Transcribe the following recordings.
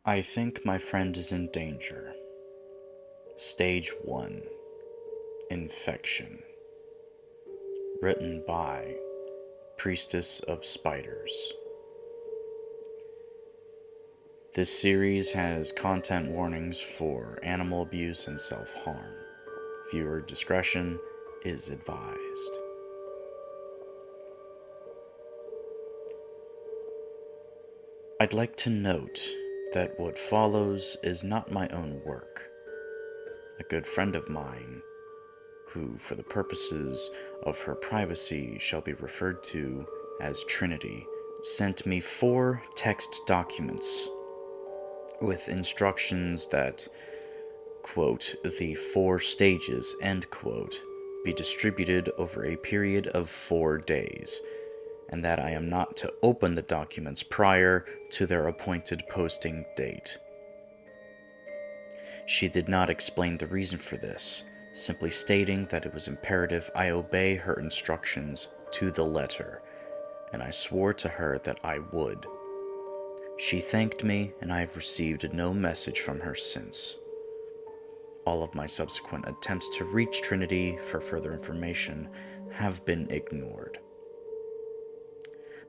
I think my friend is in danger. Stage 1. Infection. Written by Priestess of Spiders. This series has content warnings for animal abuse and self-harm. Viewer discretion is advised. I'd like to note that what follows is not my own work. A good friend of mine, who for the purposes of her privacy shall be referred to as Trinity, sent me 4 text documents with instructions that, quote, the 4 stages, end quote, be distributed over a period of 4 days, and that I am not to open the documents prior to their appointed posting date. She did not explain the reason for this, simply stating that it was imperative I obey her instructions to the letter, and I swore to her that I would. She thanked me, and I have received no message from her since. All of my subsequent attempts to reach Trinity for further information have been ignored.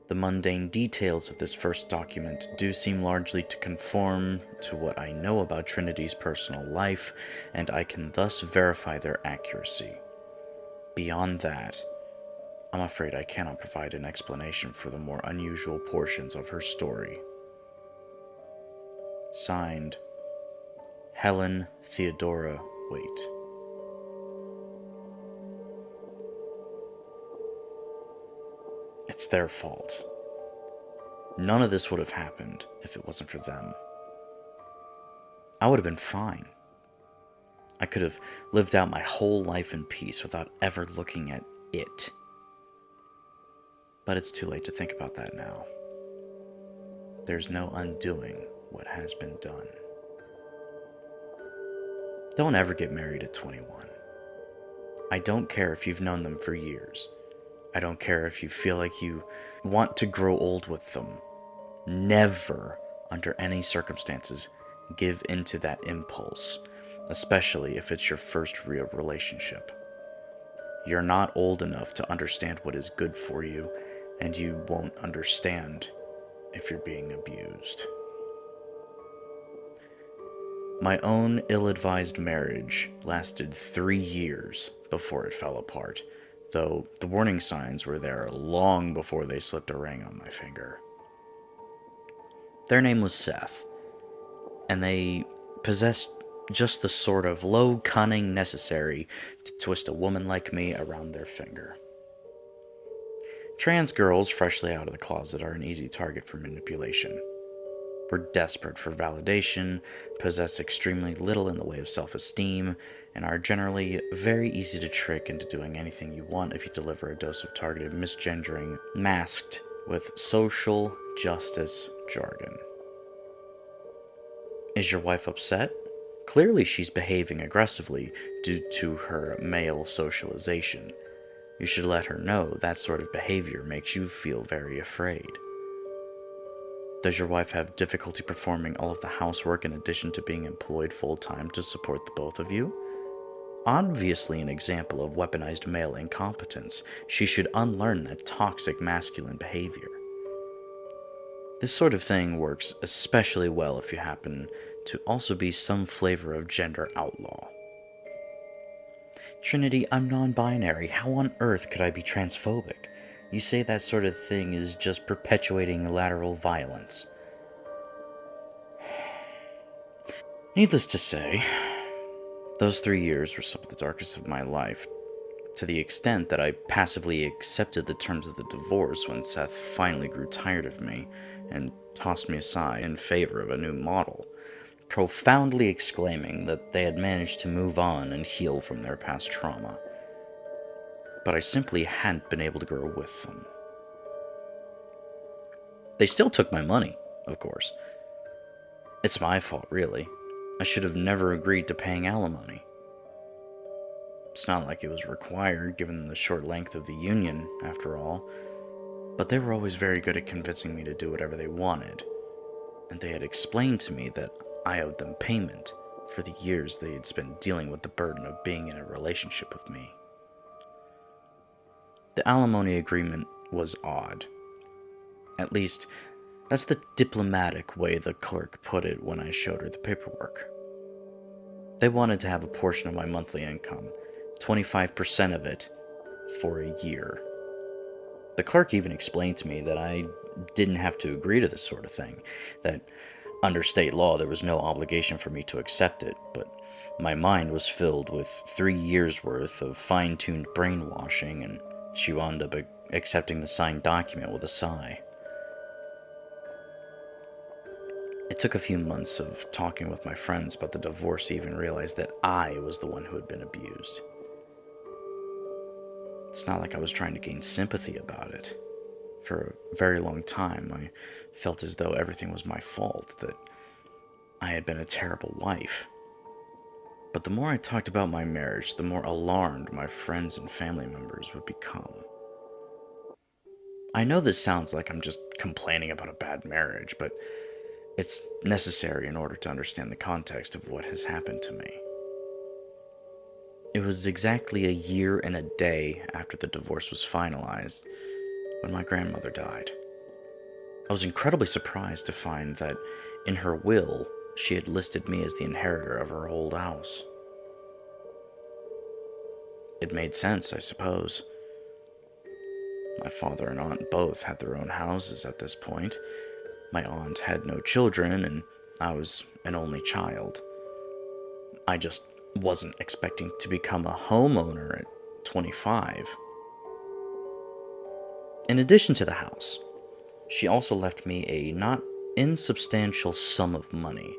The mundane details of this first document do seem largely to conform to what I know about Trinity's personal life, and I can thus verify their accuracy. Beyond that, I'm afraid I cannot provide an explanation for the more unusual portions of her story. Signed, Helen Theodora Waite. It's their fault. None of this would have happened if it wasn't for them. I would have been fine. I could have lived out my whole life in peace without ever looking at it. But it's too late to think about that now. There's no undoing what has been done. Don't ever get married at 21. I don't care if you've known them for years. I don't care if you feel like you want to grow old with them. Never, under any circumstances, give into that impulse, especially if it's your first real relationship. You're not old enough to understand what is good for you, and you won't understand if you're being abused. My own ill-advised marriage lasted 3 years before it fell apart, though the warning signs were there long before they slipped a ring on my finger. Their name was Seth, and they possessed just the sort of low cunning necessary to twist a woman like me around their finger. Trans girls freshly out of the closet are an easy target for manipulation. We're desperate for validation, possess extremely little in the way of self-esteem, and are generally very easy to trick into doing anything you want if you deliver a dose of targeted misgendering masked with social justice jargon. Is your wife upset? Clearly she's behaving aggressively due to her male socialization. You should let her know that sort of behavior makes you feel very afraid. Does your wife have difficulty performing all of the housework in addition to being employed full-time to support the both of you? Obviously an example of weaponized male incompetence. She should unlearn that toxic masculine behavior. This sort of thing works especially well if you happen to also be some flavor of gender outlaw. Trinity, I'm non-binary. How on earth could I be transphobic? You say that sort of thing is just perpetuating lateral violence. Needless to say, those 3 years were some of the darkest of my life, to the extent that I passively accepted the terms of the divorce when Seth finally grew tired of me and tossed me aside in favor of a new model, profoundly exclaiming that they had managed to move on and heal from their past trauma. But I simply hadn't been able to grow with them. They still took my money, of course. It's my fault, really. I should have never agreed to paying alimony. It's not like it was required, given the short length of the union, after all, but they were always very good at convincing me to do whatever they wanted. and they had explained to me that I owed them payment for the years they had spent dealing with the burden of being in a relationship with me. The alimony agreement was odd. At least, that's the diplomatic way the clerk put it when I showed her the paperwork. They wanted to have a portion of my monthly income, 25% of it, for a year. The clerk even explained to me that I didn't have to agree to this sort of thing, that under state law there was no obligation for me to accept it, but my mind was filled with 3 years' worth of fine-tuned brainwashing, and she wound up accepting the signed document with a sigh. It took a few months of talking with my friends about the divorce to even realize that I was the one who had been abused. It's not like I was trying to gain sympathy about it. For a very long time, I felt as though everything was my fault, that I had been a terrible wife. But the more I talked about my marriage, the more alarmed my friends and family members would become. I know this sounds like I'm just complaining about a bad marriage, but it's necessary in order to understand the context of what has happened to me. It was exactly a year and a day after the divorce was finalized when my grandmother died. I was incredibly surprised to find that in her will, she had listed me as the inheritor of her old house. It made sense, I suppose. My father and aunt both had their own houses at this point. My aunt had no children, and I was an only child. I just wasn't expecting to become a homeowner at 25. In addition to the house, she also left me a not insubstantial sum of money,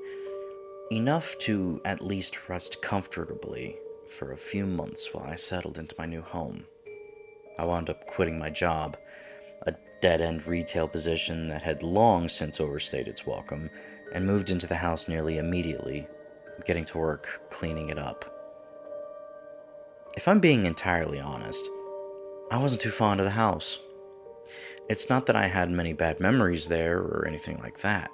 enough to at least rest comfortably for a few months while I settled into my new home. I wound up quitting my job, a dead-end retail position that had long since overstayed its welcome, and moved into the house nearly immediately, getting to work cleaning it up. If I'm being entirely honest, I wasn't too fond of the house. It's not that I had many bad memories there or anything like that.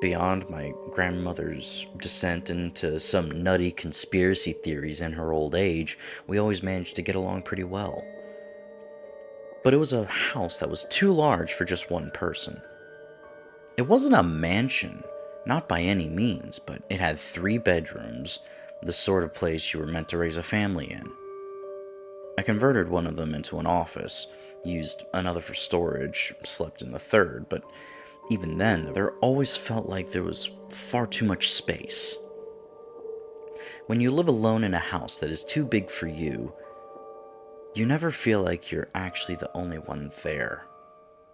Beyond my grandmother's descent into some nutty conspiracy theories in her old age, we always managed to get along pretty well. But it was a house that was too large for just one person. It wasn't a mansion, not by any means, but it had 3 bedrooms, the sort of place you were meant to raise a family in. I converted one of them into an office, used another for storage, slept in the third, but even then, there always felt like there was far too much space. When you live alone in a house that is too big for you, you never feel like you're actually the only one there,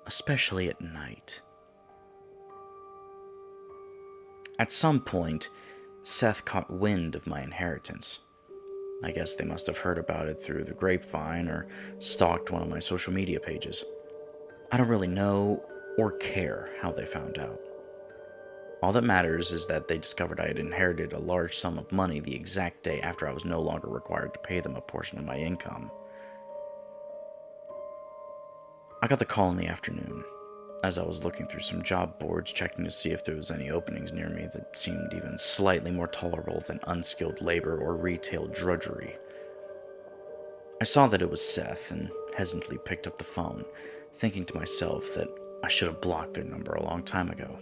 especially at night. At some point, Seth caught wind of my inheritance. I guess they must have heard about it through the grapevine or stalked one of my social media pages. I don't really know or care how they found out. All that matters is that they discovered I had inherited a large sum of money the exact day after I was no longer required to pay them a portion of my income. I got the call in the afternoon, as I was looking through some job boards checking to see if there was any openings near me that seemed even slightly more tolerable than unskilled labor or retail drudgery. I saw that it was Seth and hesitantly picked up the phone, thinking to myself that I should have blocked their number a long time ago.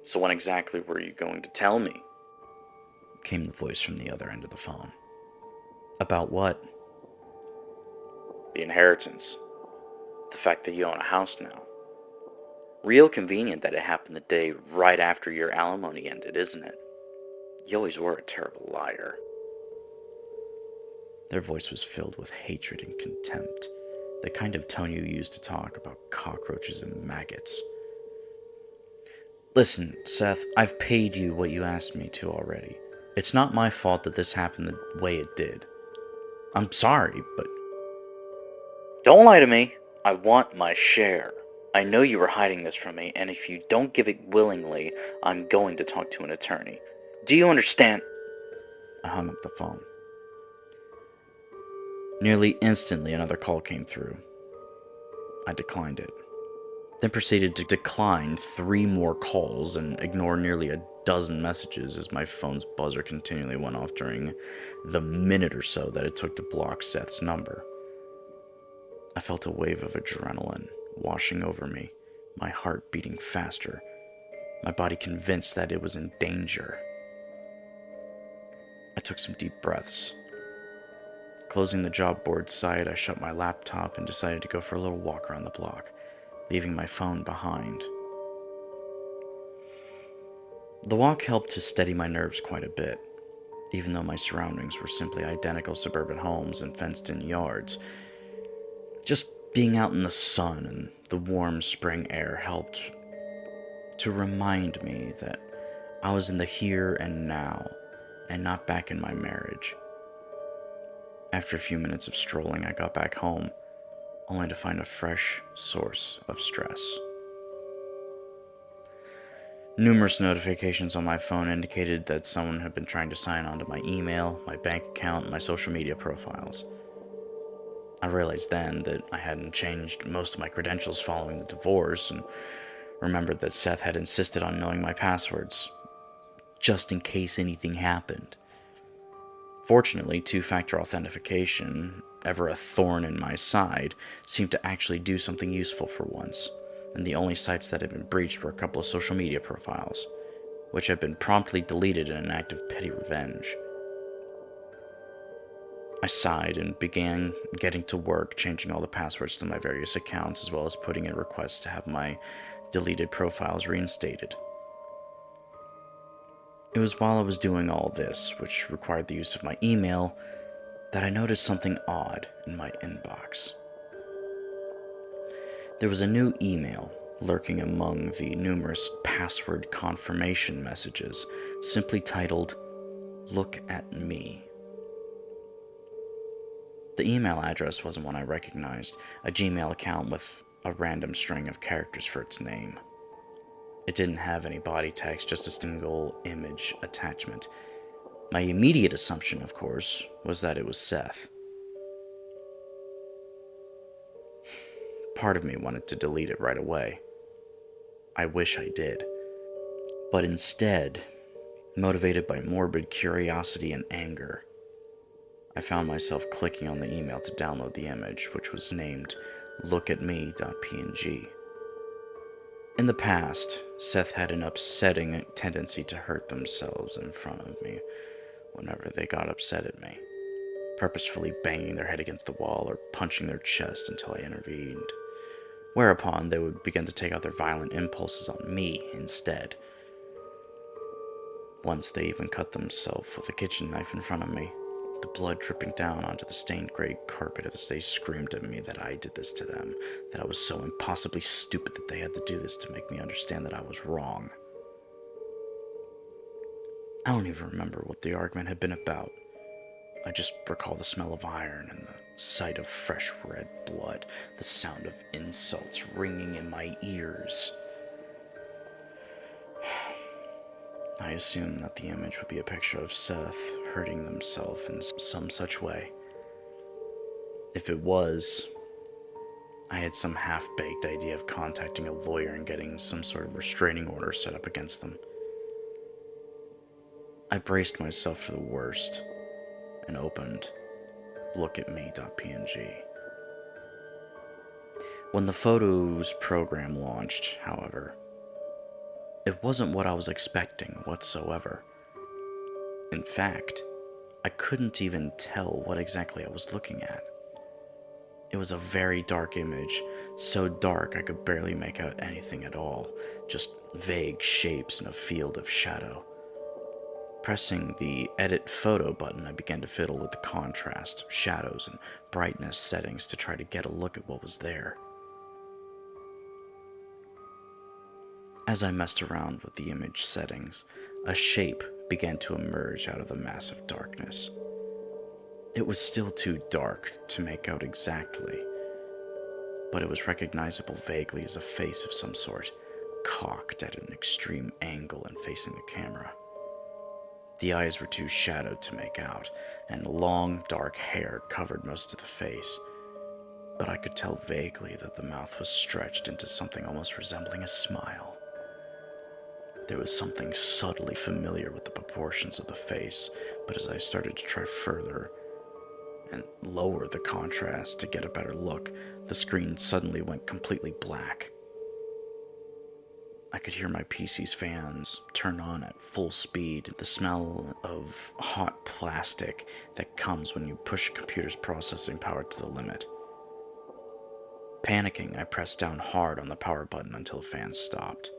"So when exactly were you going to tell me?" came the voice from the other end of the phone. "About what?" "The inheritance. The fact that you own a house now. Real convenient that it happened the day right after your alimony ended, isn't it? You always were a terrible liar." Their voice was filled with hatred and contempt, the kind of tone you use to talk about cockroaches and maggots. "Listen, Seth, I've paid you what you asked me to already. It's not my fault that this happened the way it did. I'm sorry, but..." "Don't lie to me. I want my share. I know you were hiding this from me, and if you don't give it willingly, I'm going to talk to an attorney. Do you understand?" I hung up the phone. Nearly instantly, another call came through. I declined it. then proceeded to decline 3 more calls and ignore nearly a dozen messages as my phone's buzzer continually went off during the minute or so that it took to block Seth's number. I felt a wave of adrenaline washing over me, my heart beating faster, my body convinced that it was in danger. I took some deep breaths. Closing the job board site, I shut my laptop and decided to go for a little walk around the block, leaving my phone behind. The walk helped to steady my nerves quite a bit, even though my surroundings were simply identical suburban homes and fenced-in yards. Just being out in the sun and the warm spring air helped to remind me that I was in the here and now, and not back in my marriage. After a few minutes of strolling, I got back home, only to find a fresh source of stress. Numerous notifications on my phone indicated that someone had been trying to sign onto my email, my bank account, and my social media profiles. I realized then that I hadn't changed most of my credentials following the divorce, and remembered that Seth had insisted on knowing my passwords, just in case anything happened. Fortunately, two-factor authentication, ever a thorn in my side, seemed to actually do something useful for once, and the only sites that had been breached were a couple of social media profiles, which had been promptly deleted in an act of petty revenge. I sighed and began getting to work changing all the passwords to my various accounts, as well as putting in requests to have my deleted profiles reinstated. It was while I was doing all this, which required the use of my email, that I noticed something odd in my inbox. There was a new email lurking among the numerous password confirmation messages, simply titled, "Look at me." The email address wasn't one I recognized, a Gmail account with a random string of characters for its name. It didn't have any body text, just a single image attachment. My immediate assumption, of course, was that it was Seth. Part of me wanted to delete it right away. I wish I did. But instead, motivated by morbid curiosity and anger, I found myself clicking on the email to download the image, which was named lookatme.png. In the past, Seth had an upsetting tendency to hurt themselves in front of me whenever they got upset at me, purposefully banging their head against the wall or punching their chest until I intervened, whereupon they would begin to take out their violent impulses on me instead. Once they even cut themselves with a kitchen knife in front of me, the blood dripping down onto the stained gray carpet as they screamed at me that I did this to them, that I was so impossibly stupid that they had to do this to make me understand that I was wrong. I don't even remember what the argument had been about. I just recall the smell of iron and the sight of fresh red blood, the sound of insults ringing in my ears. I assumed that the image would be a picture of Seth hurting himself in some such way. If it was, I had some half-baked idea of contacting a lawyer and getting some sort of restraining order set up against them. I braced myself for the worst and opened lookatme.png. When the Photos program launched, however, it wasn't what I was expecting whatsoever. In fact, I couldn't even tell what exactly I was looking at. It was a very dark image, so dark I could barely make out anything at all, just vague shapes in a field of shadow. Pressing the Edit Photo button, I began to fiddle with the contrast, shadows, and brightness settings to try to get a look at what was there. As I messed around with the image settings, a shape began to emerge out of the massive darkness. It was still too dark to make out exactly, but it was recognizable vaguely as a face of some sort, cocked at an extreme angle and facing the camera. The eyes were too shadowed to make out, and long, dark hair covered most of the face. but I could tell vaguely that the mouth was stretched into something almost resembling a smile. There was something subtly familiar with the proportions of the face, but as I started to try further and lower the contrast to get a better look, the screen suddenly went completely black. I could hear my PC's fans turn on at full speed, the smell of hot plastic that comes when you push a computer's processing power to the limit. Panicking, I pressed down hard on the power button until the fans stopped.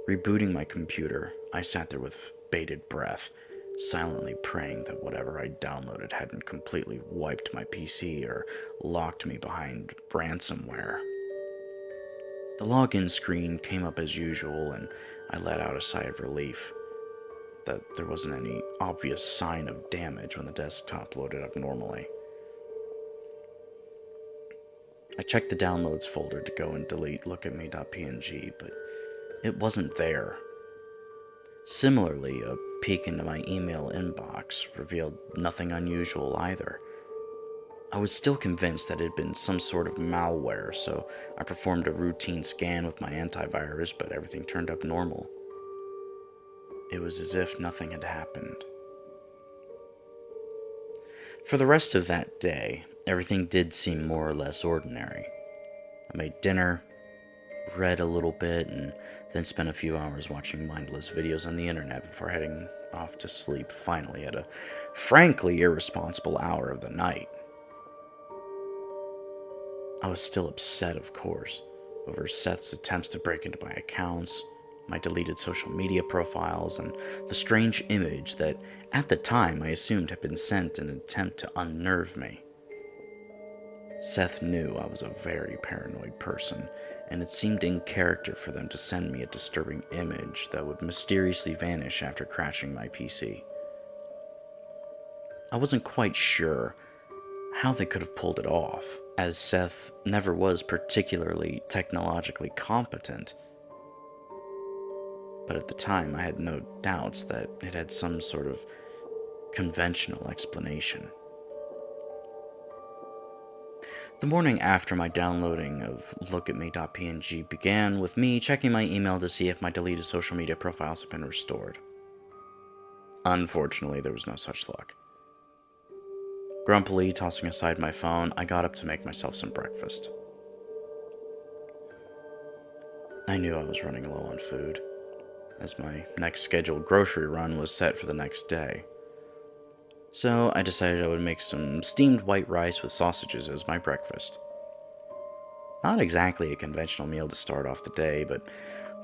Rebooting my computer, I sat there with bated breath, silently praying that whatever I downloaded hadn't completely wiped my PC or locked me behind ransomware. The login screen came up as usual, and I let out a sigh of relief that there wasn't any obvious sign of damage when the desktop loaded up normally. I checked the downloads folder to go and delete lookatme.png, but it wasn't there. Similarly, a peek into my email inbox revealed nothing unusual either. I was still convinced that it had been some sort of malware, so I performed a routine scan with my antivirus, but everything turned up normal. It was as if nothing had happened. For the rest of that day, everything did seem more or less ordinary. I made dinner, read a little bit, and then spent a few hours watching mindless videos on the internet before heading off to sleep, finally at a frankly irresponsible hour of the night. I was still upset, of course, over Seth's attempts to break into my accounts, my deleted social media profiles, and the strange image that, at the time, I assumed had been sent in an attempt to unnerve me. Seth knew I was a very paranoid person, and it seemed in character for them to send me a disturbing image that would mysteriously vanish after crashing my PC. I wasn't quite sure how they could have pulled it off, as Seth never was particularly technologically competent. But at the time, I had no doubts that it had some sort of conventional explanation. The morning after my downloading of lookatme.png began with me checking my email to see if my deleted social media profiles had been restored. Unfortunately, there was no such luck. Grumpily tossing aside my phone, I got up to make myself some breakfast. I knew I was running low on food, as my next scheduled grocery run was set for the next day. So I decided I would make some steamed white rice with sausages as my breakfast. Not exactly a conventional meal to start off the day, but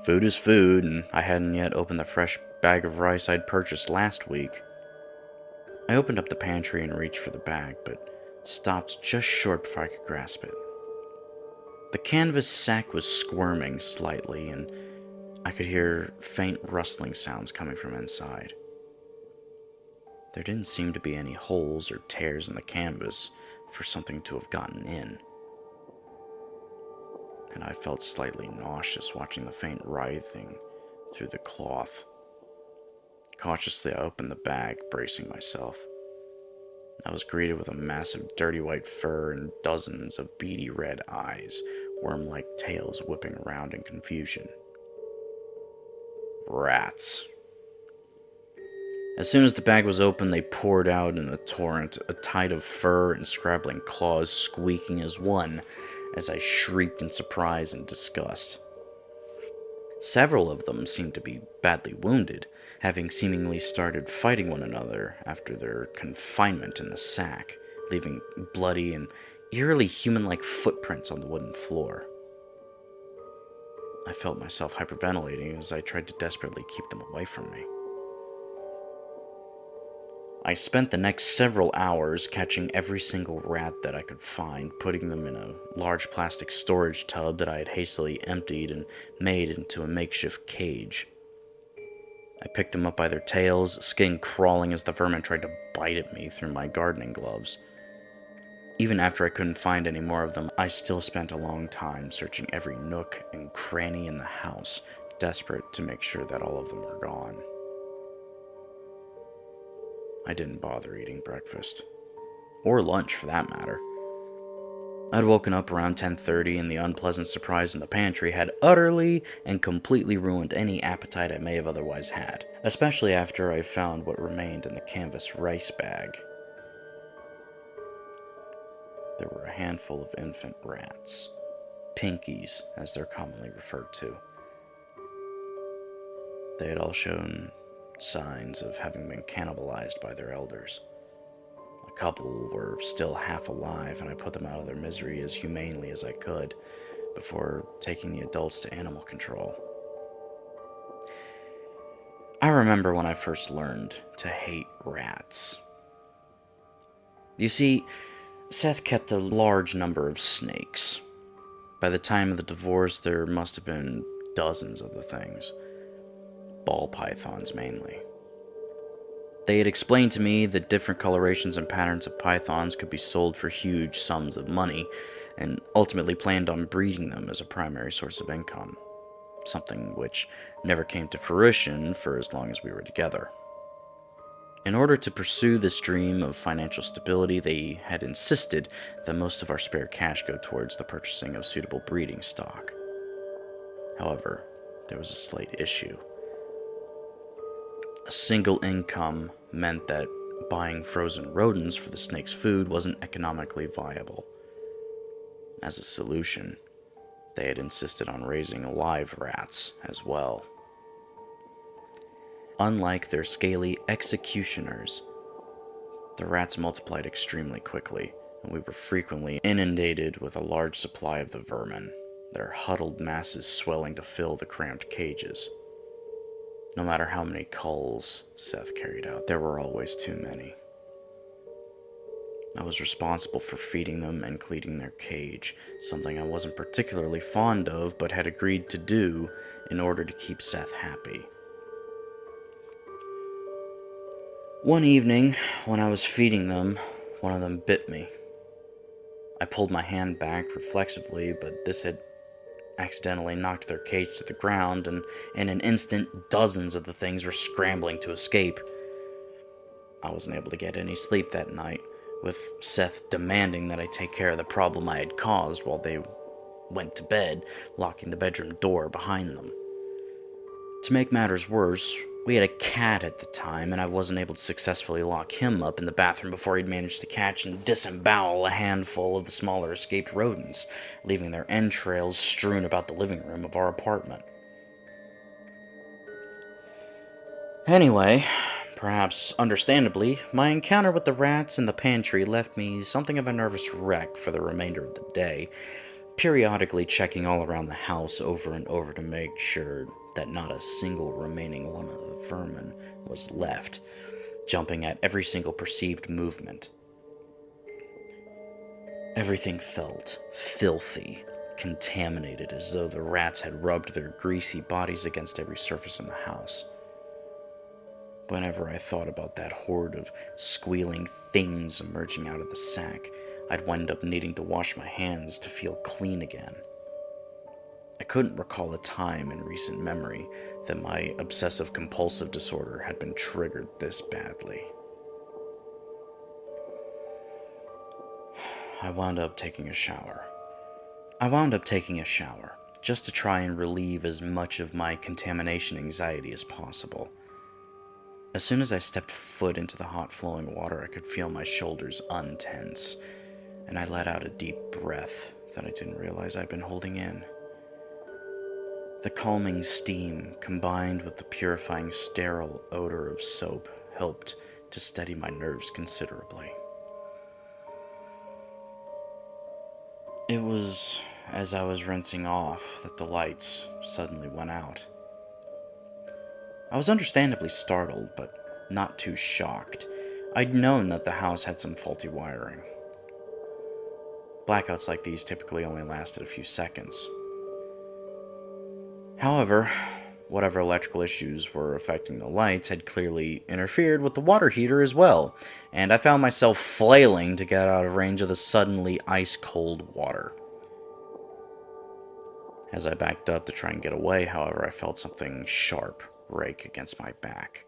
food is food, and I hadn't yet opened the fresh bag of rice I'd purchased last week. I opened up the pantry and reached for the bag, but stopped just short before I could grasp it. The canvas sack was squirming slightly, and I could hear faint rustling sounds coming from inside. There didn't seem to be any holes or tears in the canvas for something to have gotten in, and I felt slightly nauseous watching the faint writhing through the cloth. Cautiously, I opened the bag, bracing myself. I was greeted with a massive dirty white fur and dozens of beady red eyes, worm-like tails whipping around in confusion. Rats. As soon as the bag was open, they poured out in a torrent, a tide of fur and scrabbling claws squeaking as one, as I shrieked in surprise and disgust. Several of them seemed to be badly wounded, having seemingly started fighting one another after their confinement in the sack, leaving bloody and eerily human-like footprints on the wooden floor. I felt myself hyperventilating as I tried to desperately keep them away from me. I spent the next several hours catching every single rat that I could find, putting them in a large plastic storage tub that I had hastily emptied and made into a makeshift cage. I picked them up by their tails, skin crawling as the vermin tried to bite at me through my gardening gloves. Even after I couldn't find any more of them, I still spent a long time searching every nook and cranny in the house, desperate to make sure that all of them were gone. I didn't bother eating breakfast. or lunch for that matter. I'd woken up around 10:30 and the unpleasant surprise in the pantry had utterly and completely ruined any appetite I may have otherwise had, especially after I found what remained in the canvas rice bag. There were a handful of infant rats, pinkies as they're commonly referred to. They had all shown signs of having been cannibalized by their elders. A couple were still half alive, and I put them out of their misery as humanely as I could before taking the adults to animal control. I remember when I first learned to hate rats. You see, Seth kept a large number of snakes. By the time of the divorce, there must have been dozens of the things. Ball pythons mainly. They had explained to me that different colorations and patterns of pythons could be sold for huge sums of money, and ultimately planned on breeding them as a primary source of income, something which never came to fruition for as long as we were together. In order to pursue this dream of financial stability, they had insisted that most of our spare cash go towards the purchasing of suitable breeding stock. However, there was a slight issue. A single income meant that buying frozen rodents for the snake's food wasn't economically viable. As a solution, they had insisted on raising live rats as well. Unlike their scaly executioners, the rats multiplied extremely quickly, and we were frequently inundated with a large supply of the vermin, their huddled masses swelling to fill the cramped cages. No matter how many culls Seth carried out, there were always too many. I was responsible for feeding them and cleaning their cage, something I wasn't particularly fond of, but had agreed to do in order to keep Seth happy. One evening, when I was feeding them, one of them bit me. I pulled my hand back reflexively, but this had accidentally knocked their cage to the ground, and in an instant, dozens of the things were scrambling to escape. I wasn't able to get any sleep that night, with Seth demanding that I take care of the problem I had caused while they went to bed, locking the bedroom door behind them. To make matters worse, we had a cat at the time, and I wasn't able to successfully lock him up in the bathroom before he'd managed to catch and disembowel a handful of the smaller escaped rodents, leaving their entrails strewn about the living room of our apartment. Anyway, perhaps understandably, my encounter with the rats in the pantry left me something of a nervous wreck for the remainder of the day, periodically checking all around the house over and over to make sure that not a single remaining one of the vermin was left, jumping at every single perceived movement. Everything felt filthy, contaminated, as though the rats had rubbed their greasy bodies against every surface in the house. Whenever I thought about that horde of squealing things emerging out of the sack, I'd wind up needing to wash my hands to feel clean again. I couldn't recall a time in recent memory that my obsessive-compulsive disorder had been triggered this badly. I wound up taking a shower, just to try and relieve as much of my contamination anxiety as possible. As soon as I stepped foot into the hot flowing water, I could feel my shoulders untense, and I let out a deep breath that I didn't realize I'd been holding in. The calming steam, combined with the purifying sterile odor of soap, helped to steady my nerves considerably. It was as I was rinsing off that the lights suddenly went out. I was understandably startled, but not too shocked. I'd known that the house had some faulty wiring. Blackouts like these typically only lasted a few seconds. However, whatever electrical issues were affecting the lights had clearly interfered with the water heater as well, and I found myself flailing to get out of range of the suddenly ice-cold water. As I backed up to try and get away, however, I felt something sharp rake against my back.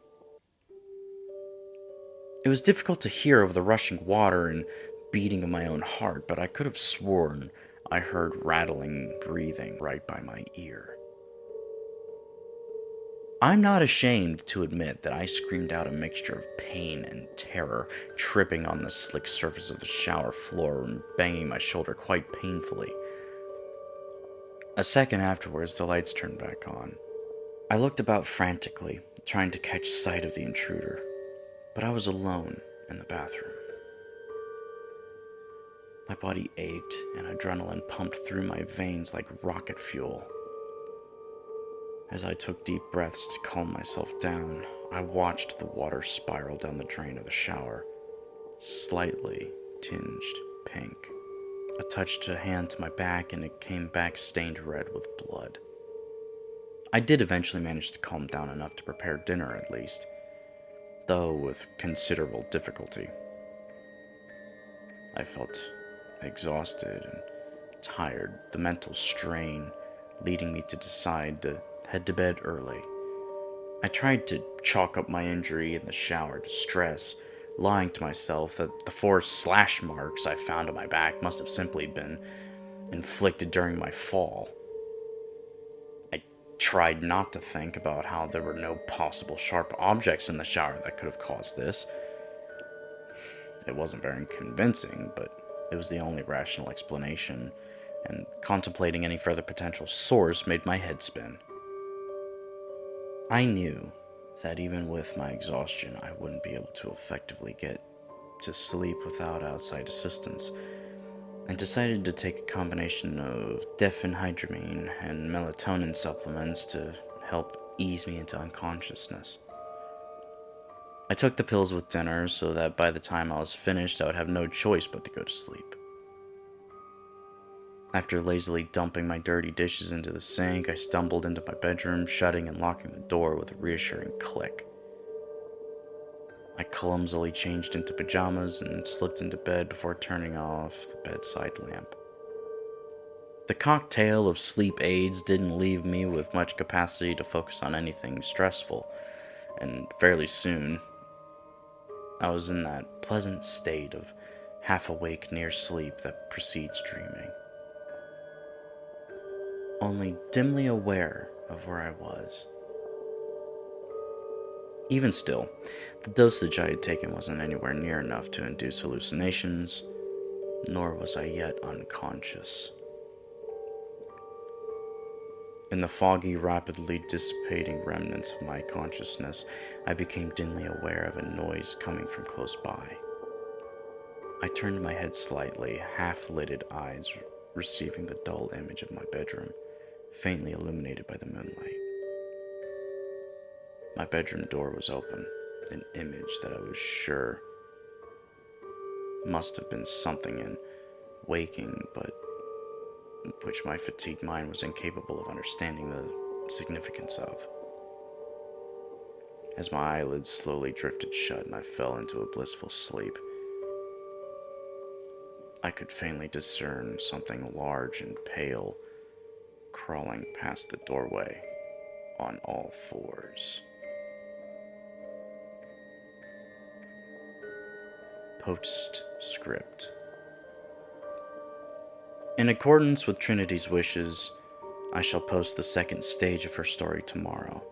It was difficult to hear over the rushing water and beating of my own heart, but I could have sworn I heard rattling breathing right by my ear. I'm not ashamed to admit that I screamed out a mixture of pain and terror, tripping on the slick surface of the shower floor and banging my shoulder quite painfully. A second afterwards, the lights turned back on. I looked about frantically, trying to catch sight of the intruder, but I was alone in the bathroom. My body ached and adrenaline pumped through my veins like rocket fuel. As I took deep breaths to calm myself down, I watched the water spiral down the drain of the shower, slightly tinged pink. I touched a hand to my back and it came back stained red with blood. I did eventually manage to calm down enough to prepare dinner at least, though with considerable difficulty. I felt exhausted and tired, the mental strain leading me to decide to head to bed early. I tried to chalk up my injury in the shower to stress, lying to myself that the 4 slash marks I found on my back must have simply been inflicted during my fall. I tried not to think about how there were no possible sharp objects in the shower that could have caused this. It wasn't very convincing, but it was the only rational explanation, and contemplating any further potential source made my head spin. I knew that even with my exhaustion, I wouldn't be able to effectively get to sleep without outside assistance, and decided to take a combination of diphenhydramine and melatonin supplements to help ease me into unconsciousness. I took the pills with dinner so that by the time I was finished, I would have no choice but to go to sleep. After lazily dumping my dirty dishes into the sink, I stumbled into my bedroom, shutting and locking the door with a reassuring click. I clumsily changed into pajamas and slipped into bed before turning off the bedside lamp. The cocktail of sleep aids didn't leave me with much capacity to focus on anything stressful, and fairly soon, I was in that pleasant state of half-awake near sleep that precedes dreaming. Only dimly aware of where I was. Even still, the dosage I had taken wasn't anywhere near enough to induce hallucinations, nor was I yet unconscious. In the foggy, rapidly dissipating remnants of my consciousness, I became dimly aware of a noise coming from close by. I turned my head slightly, half-lidded eyes receiving the dull image of my bedroom, faintly illuminated by the moonlight. My bedroom door was open, an image that I was sure must have been something in waking, but which my fatigued mind was incapable of understanding the significance of. As my eyelids slowly drifted shut and I fell into a blissful sleep, I could faintly discern something large and pale crawling past the doorway on all fours. Postscript. In accordance with Trinity's wishes, I shall post the second stage of her story tomorrow.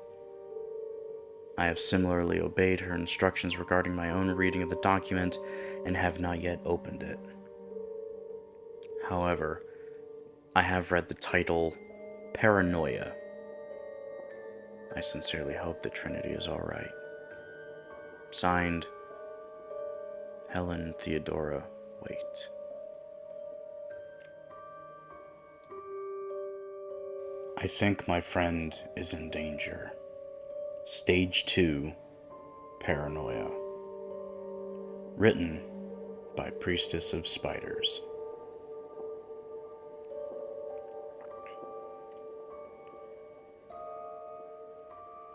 I have similarly obeyed her instructions regarding my own reading of the document and have not yet opened it. However, I have read the title Paranoia. I sincerely hope that Trinity is alright. Signed, Helen Theodora Waite. I think my friend is in danger. Stage 2, Paranoia. Written by PriestessOfSpiders.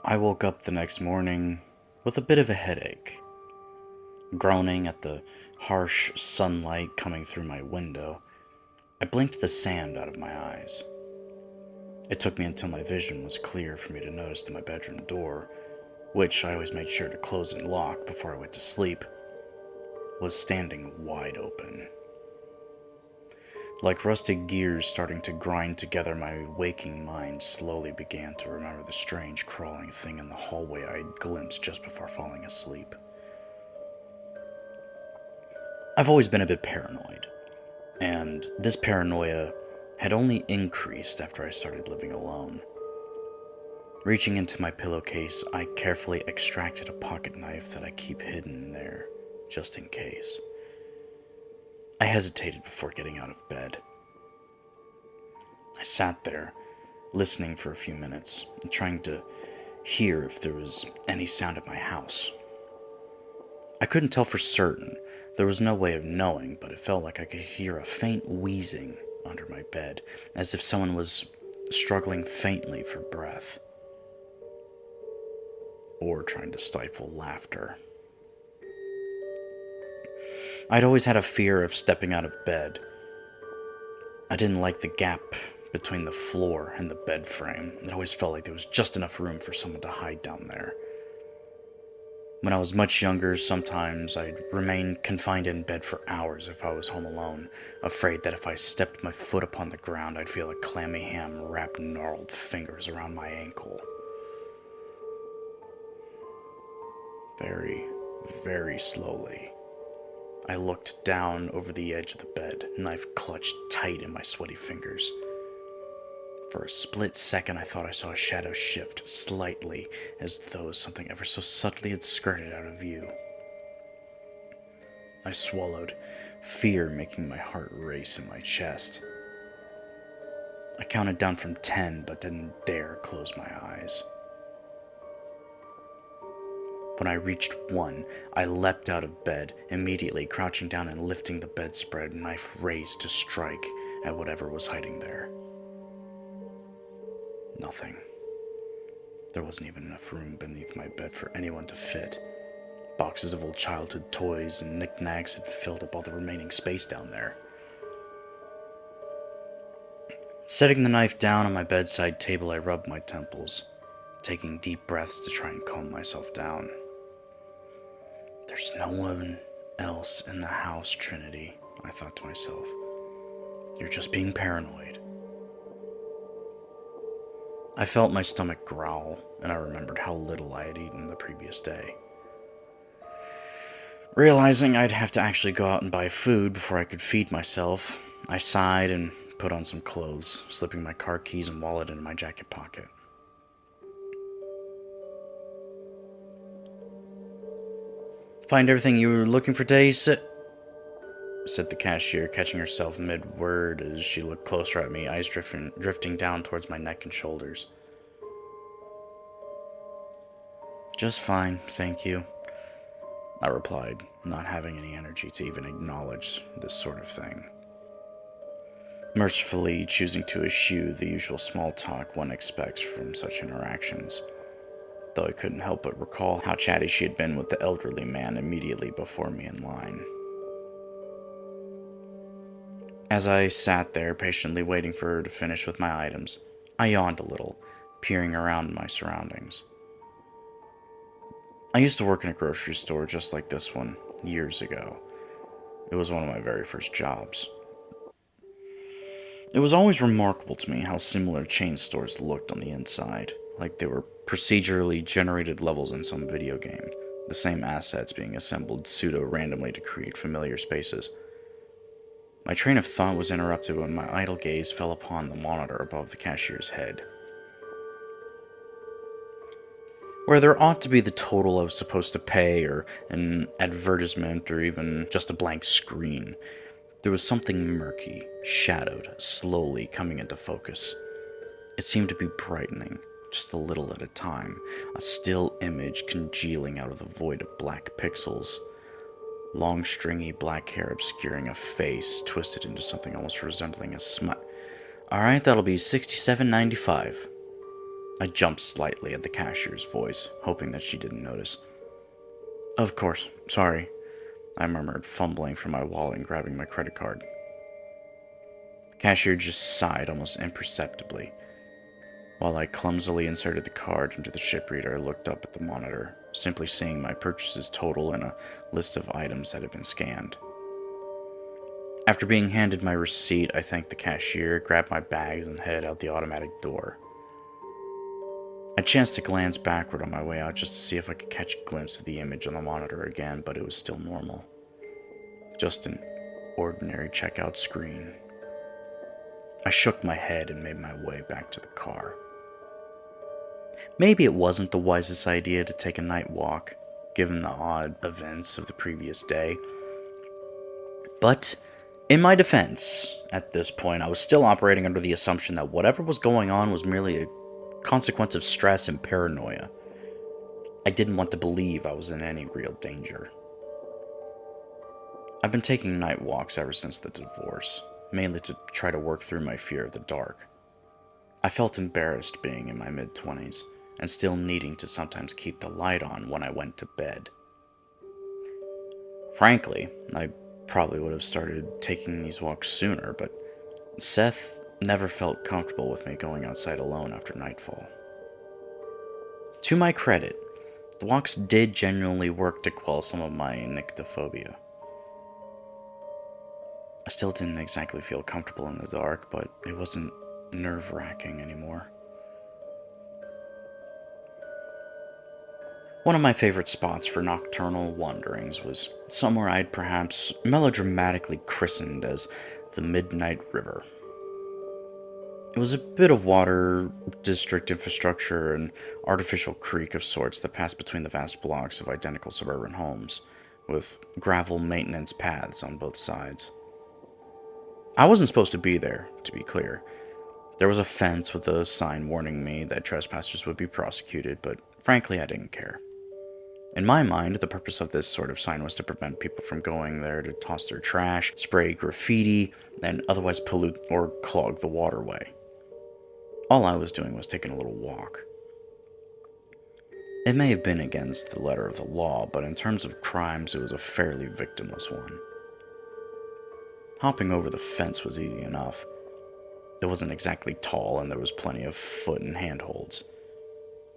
I woke up the next morning with a bit of a headache. Groaning at the harsh sunlight coming through my window, I blinked the sand out of my eyes. It took me until my vision was clear for me to notice that my bedroom door, which I always made sure to close and lock before I went to sleep, was standing wide open. Like rusted gears starting to grind together, my waking mind slowly began to remember the strange crawling thing in the hallway I had glimpsed just before falling asleep. I've always been a bit paranoid, and this paranoia had only increased after I started living alone. Reaching into my pillowcase, I carefully extracted a pocket knife that I keep hidden in there, just in case. I hesitated before getting out of bed. I sat there, listening for a few minutes, and trying to hear if there was any sound at my house. I couldn't tell for certain. There was no way of knowing, but it felt like I could hear a faint wheezing under my bed, as if someone was struggling faintly for breath, or trying to stifle laughter. I'd always had a fear of stepping out of bed. I didn't like the gap between the floor and the bed frame. It always felt like there was just enough room for someone to hide down there. When I was much younger, sometimes I'd remain confined in bed for hours if I was home alone, afraid that if I stepped my foot upon the ground, I'd feel a clammy hand wrap gnarled fingers around my ankle. Very, very slowly, I looked down over the edge of the bed, knife clutched tight in my sweaty fingers. For a split second, I thought I saw a shadow shift slightly, as though something ever so subtly had skirted out of view. I swallowed, fear making my heart race in my chest. I counted down from 10, but didn't dare close my eyes. When I reached 1, I leapt out of bed, immediately crouching down and lifting the bedspread, knife raised to strike at whatever was hiding there. Nothing. There wasn't even enough room beneath my bed for anyone to fit. Boxes of old childhood toys and knickknacks had filled up all the remaining space down there. Setting the knife down on my bedside table, I rubbed my temples, taking deep breaths to try and calm myself down. There's no one else in the house, Trinity, I thought to myself. You're just being paranoid. I felt my stomach growl, and I remembered how little I had eaten the previous day. Realizing I'd have to actually go out and buy food before I could feed myself, I sighed and put on some clothes, slipping my car keys and wallet into my jacket pocket. Find everything you were looking for today, said the cashier, catching herself mid-word as she looked closer at me, eyes drifting down towards my neck and shoulders. Just fine, thank you, I replied, not having any energy to even acknowledge this sort of thing. Mercifully choosing to eschew the usual small talk one expects from such interactions, though I couldn't help but recall how chatty she had been with the elderly man immediately before me in line. As I sat there, patiently waiting for her to finish with my items, I yawned a little, peering around my surroundings. I used to work in a grocery store just like this one, years ago. It was one of my very first jobs. It was always remarkable to me how similar chain stores looked on the inside, like they were procedurally generated levels in some video game, the same assets being assembled pseudo-randomly to create familiar spaces. My train of thought was interrupted when my idle gaze fell upon the monitor above the cashier's head, where there ought to be the total I was supposed to pay, or an advertisement, or even just a blank screen. There was something murky, shadowed, slowly coming into focus. It seemed to be brightening, just a little at a time, a still image congealing out of the void of black pixels. Long, stringy black hair obscuring a face twisted into something almost resembling a smut. Alright, that'll be $67.95. I jumped slightly at the cashier's voice, hoping that she didn't notice. Of course, sorry, I murmured, fumbling for my wallet and grabbing my credit card. The cashier just sighed almost imperceptibly. While I clumsily inserted the card into the ship reader, I looked up at the monitor, simply seeing my purchases total and a list of items that had been scanned. After being handed my receipt, I thanked the cashier, grabbed my bags, and headed out the automatic door. I chanced to glance backward on my way out just to see if I could catch a glimpse of the image on the monitor again, but it was still normal. Just an ordinary checkout screen. I shook my head and made my way back to the car. Maybe it wasn't the wisest idea to take a night walk, given the odd events of the previous day. But, in my defense, at this point, I was still operating under the assumption that whatever was going on was merely a consequence of stress and paranoia. I didn't want to believe I was in any real danger. I've been taking night walks ever since the divorce, mainly to try to work through my fear of the dark. I felt embarrassed being in my mid-20s, and still needing to sometimes keep the light on when I went to bed. Frankly, I probably would have started taking these walks sooner, but Seth never felt comfortable with me going outside alone after nightfall. To my credit, the walks did genuinely work to quell some of my nyctophobia. I still didn't exactly feel comfortable in the dark, but it wasn't nerve-wracking anymore. One of my favorite spots for nocturnal wanderings was somewhere I'd perhaps melodramatically christened as the Midnight River. It was a bit of water, district infrastructure, and artificial creek of sorts that passed between the vast blocks of identical suburban homes, with gravel maintenance paths on both sides. I wasn't supposed to be there, to be clear. There was a fence with a sign warning me that trespassers would be prosecuted, but frankly, I didn't care. In my mind, the purpose of this sort of sign was to prevent people from going there to toss their trash, spray graffiti, and otherwise pollute or clog the waterway. All I was doing was taking a little walk. It may have been against the letter of the law, but in terms of crimes, it was a fairly victimless one. Hopping over the fence was easy enough. It wasn't exactly tall, and there was plenty of foot and handholds.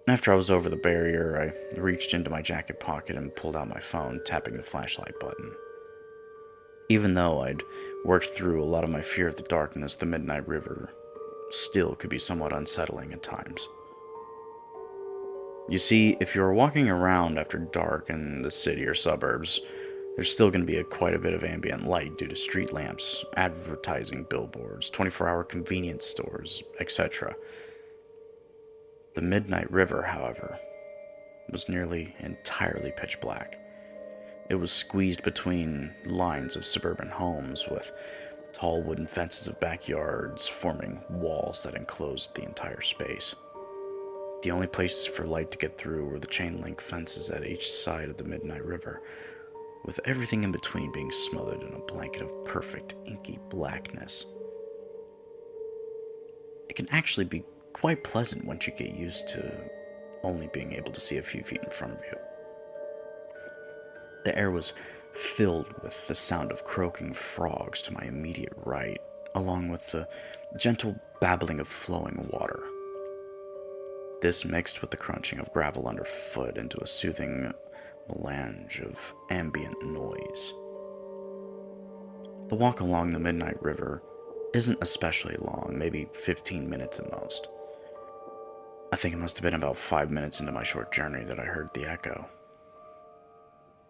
After I was over the barrier, I reached into my jacket pocket and pulled out my phone, tapping the flashlight button. Even though I'd worked through a lot of my fear of the darkness, the Midnight River still could be somewhat unsettling at times. You see, if you're walking around after dark in the city or suburbs, there's still going to be quite a bit of ambient light due to street lamps, advertising billboards, 24-hour convenience stores, etc. The Midnight River, however, was nearly entirely pitch black. It was squeezed between lines of suburban homes with tall wooden fences of backyards forming walls that enclosed the entire space. The only places for light to get through were the chain link fences at each side of the Midnight River, with everything in between being smothered in a blanket of perfect inky blackness. It can actually be quite pleasant once you get used to only being able to see a few feet in front of you. The air was filled with the sound of croaking frogs to my immediate right, along with the gentle babbling of flowing water. This mixed with the crunching of gravel underfoot into a soothing melange of ambient noise. The walk along the Midnight River isn't especially long, maybe 15 minutes at most. I think it must have been about 5 minutes into my short journey that I heard the echo.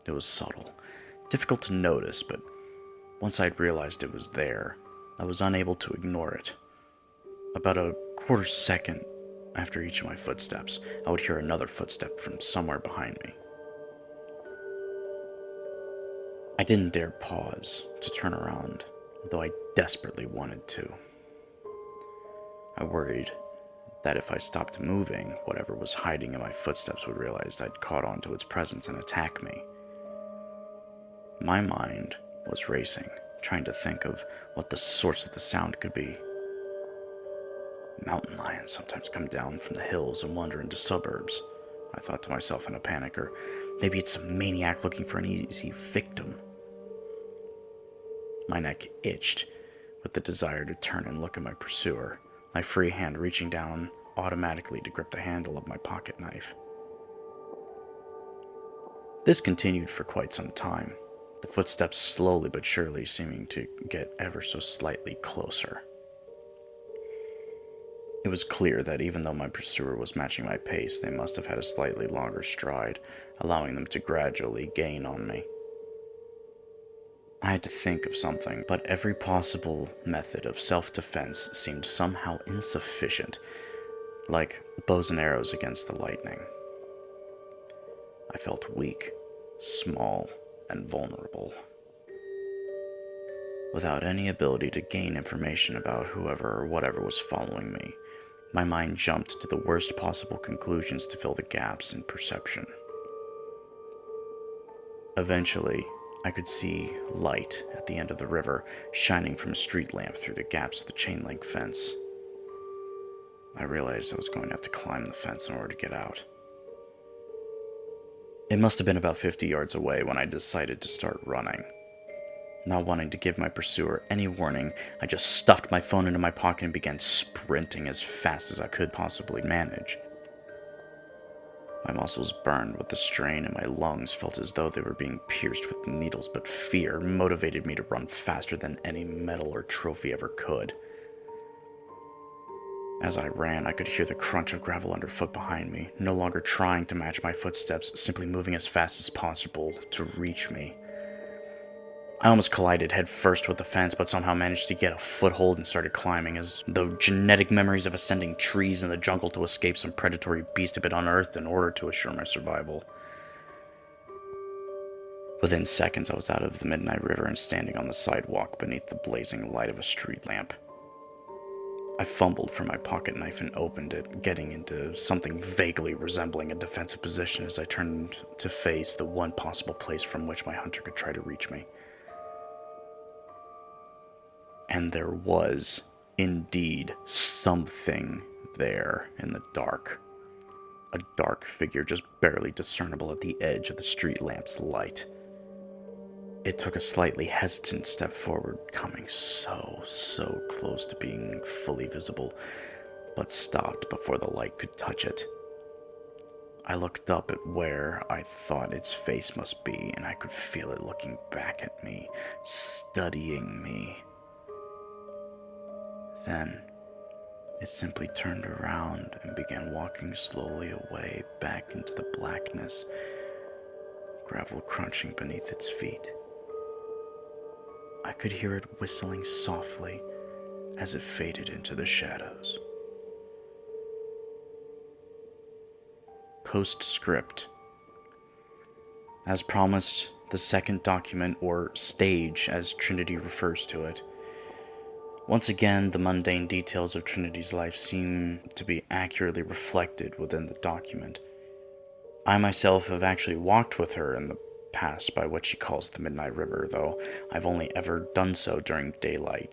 It was subtle, difficult to notice, but once I'd realized it was there, I was unable to ignore it. About a quarter second after each of my footsteps, I would hear another footstep from somewhere behind me. I didn't dare pause to turn around, though I desperately wanted to. I worried that if I stopped moving, whatever was hiding in my footsteps would realize I'd caught on to its presence and attack me. My mind was racing, trying to think of what the source of the sound could be. Mountain lions sometimes come down from the hills and wander into suburbs, I thought to myself in a panic, or maybe it's some maniac looking for an easy victim. My neck itched with the desire to turn and look at my pursuer, my free hand reaching down automatically to grip the handle of my pocket knife. This continued for quite some time, the footsteps slowly but surely seeming to get ever so slightly closer. It was clear that even though my pursuer was matching my pace, they must have had a slightly longer stride, allowing them to gradually gain on me. I had to think of something, but every possible method of self-defense seemed somehow insufficient, like bows and arrows against the lightning. I felt weak, small, and vulnerable. Without any ability to gain information about whoever or whatever was following me, my mind jumped to the worst possible conclusions to fill the gaps in perception. Eventually, I could see light at the end of the river shining from a street lamp through the gaps of the chain-link fence. I realized I was going to have to climb the fence in order to get out. It must have been about 50 yards away when I decided to start running. Not wanting to give my pursuer any warning, I just stuffed my phone into my pocket and began sprinting as fast as I could possibly manage. My muscles burned with the strain and my lungs felt as though they were being pierced with needles, but fear motivated me to run faster than any medal or trophy ever could. As I ran, I could hear the crunch of gravel underfoot behind me, no longer trying to match my footsteps, simply moving as fast as possible to reach me. I almost collided head first with the fence, but somehow managed to get a foothold and started climbing, as though genetic memories of ascending trees in the jungle to escape some predatory beast had been unearthed in order to assure my survival. Within seconds, I was out of the midnight river and standing on the sidewalk beneath the blazing light of a street lamp. I fumbled for my pocket knife and opened it, getting into something vaguely resembling a defensive position as I turned to face the one possible place from which my hunter could try to reach me. And there was, indeed, something there in the dark. A dark figure just barely discernible at the edge of the street lamp's light. It took a slightly hesitant step forward, coming so close to being fully visible, but stopped before the light could touch it. I looked up at where I thought its face must be, and I could feel it looking back at me, studying me. Then, it simply turned around and began walking slowly away back into the blackness, gravel crunching beneath its feet. I could hear it whistling softly as it faded into the shadows. Postscript. As promised, the second document, or stage as Trinity refers to it. Once again, the mundane details of Trinity's life seem to be accurately reflected within the document. I myself have actually walked with her in the past by what she calls the Midnight River, though I've only ever done so during daylight.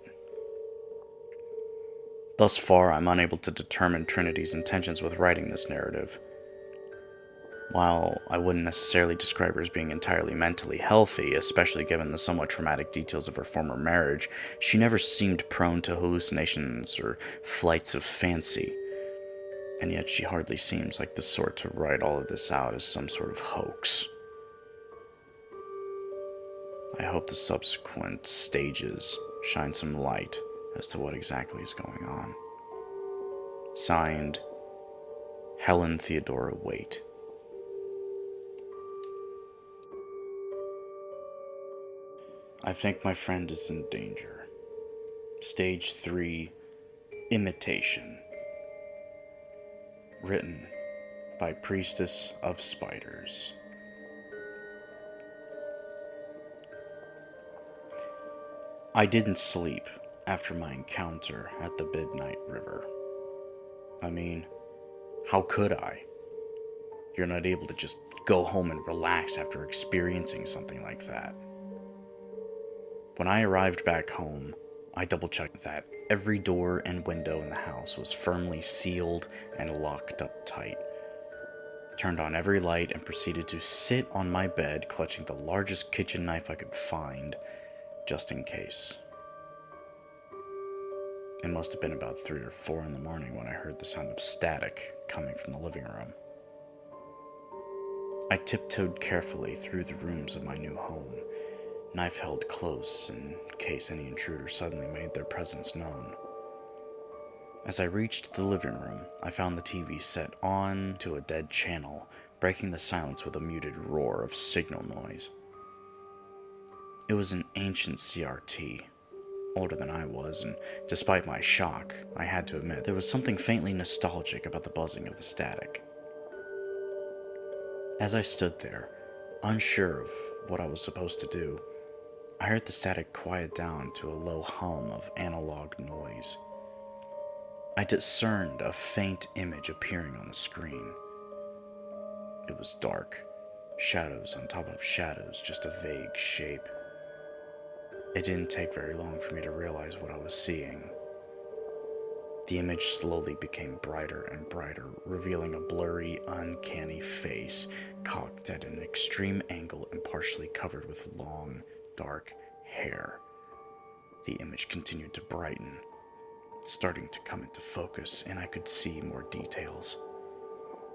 Thus far, I'm unable to determine Trinity's intentions with writing this narrative. While I wouldn't necessarily describe her as being entirely mentally healthy, especially given the somewhat traumatic details of her former marriage, she never seemed prone to hallucinations or flights of fancy. And yet she hardly seems like the sort to write all of this out as some sort of hoax. I hope the subsequent stages shine some light as to what exactly is going on. Signed, Helen Theodora Waite. I think my friend is in danger. Stage 3, Imitation. Written by PriestessOfSpiders. I didn't sleep after my encounter at the Midnight River. I mean, how could I? You're not able to just go home and relax after experiencing something like that. When I arrived back home, I double-checked that every door and window in the house was firmly sealed and locked up tight. Turned on every light and proceeded to sit on my bed, clutching the largest kitchen knife I could find, just in case. It must have been about 3 or 4 in the morning when I heard the sound of static coming from the living room. I tiptoed carefully through the rooms of my new home, knife held close in case any intruder suddenly made their presence known. As I reached the living room, I found the TV set on to a dead channel, breaking the silence with a muted roar of signal noise. It was an ancient CRT, older than I was, and despite my shock, I had to admit there was something faintly nostalgic about the buzzing of the static. As I stood there, unsure of what I was supposed to do, I heard the static quiet down to a low hum of analog noise. I discerned a faint image appearing on the screen. It was dark, shadows on top of shadows, just a vague shape. It didn't take very long for me to realize what I was seeing. The image slowly became brighter and brighter, revealing a blurry, uncanny face, cocked at an extreme angle and partially covered with long, dark hair. The image continued to brighten, starting to come into focus, and I could see more details.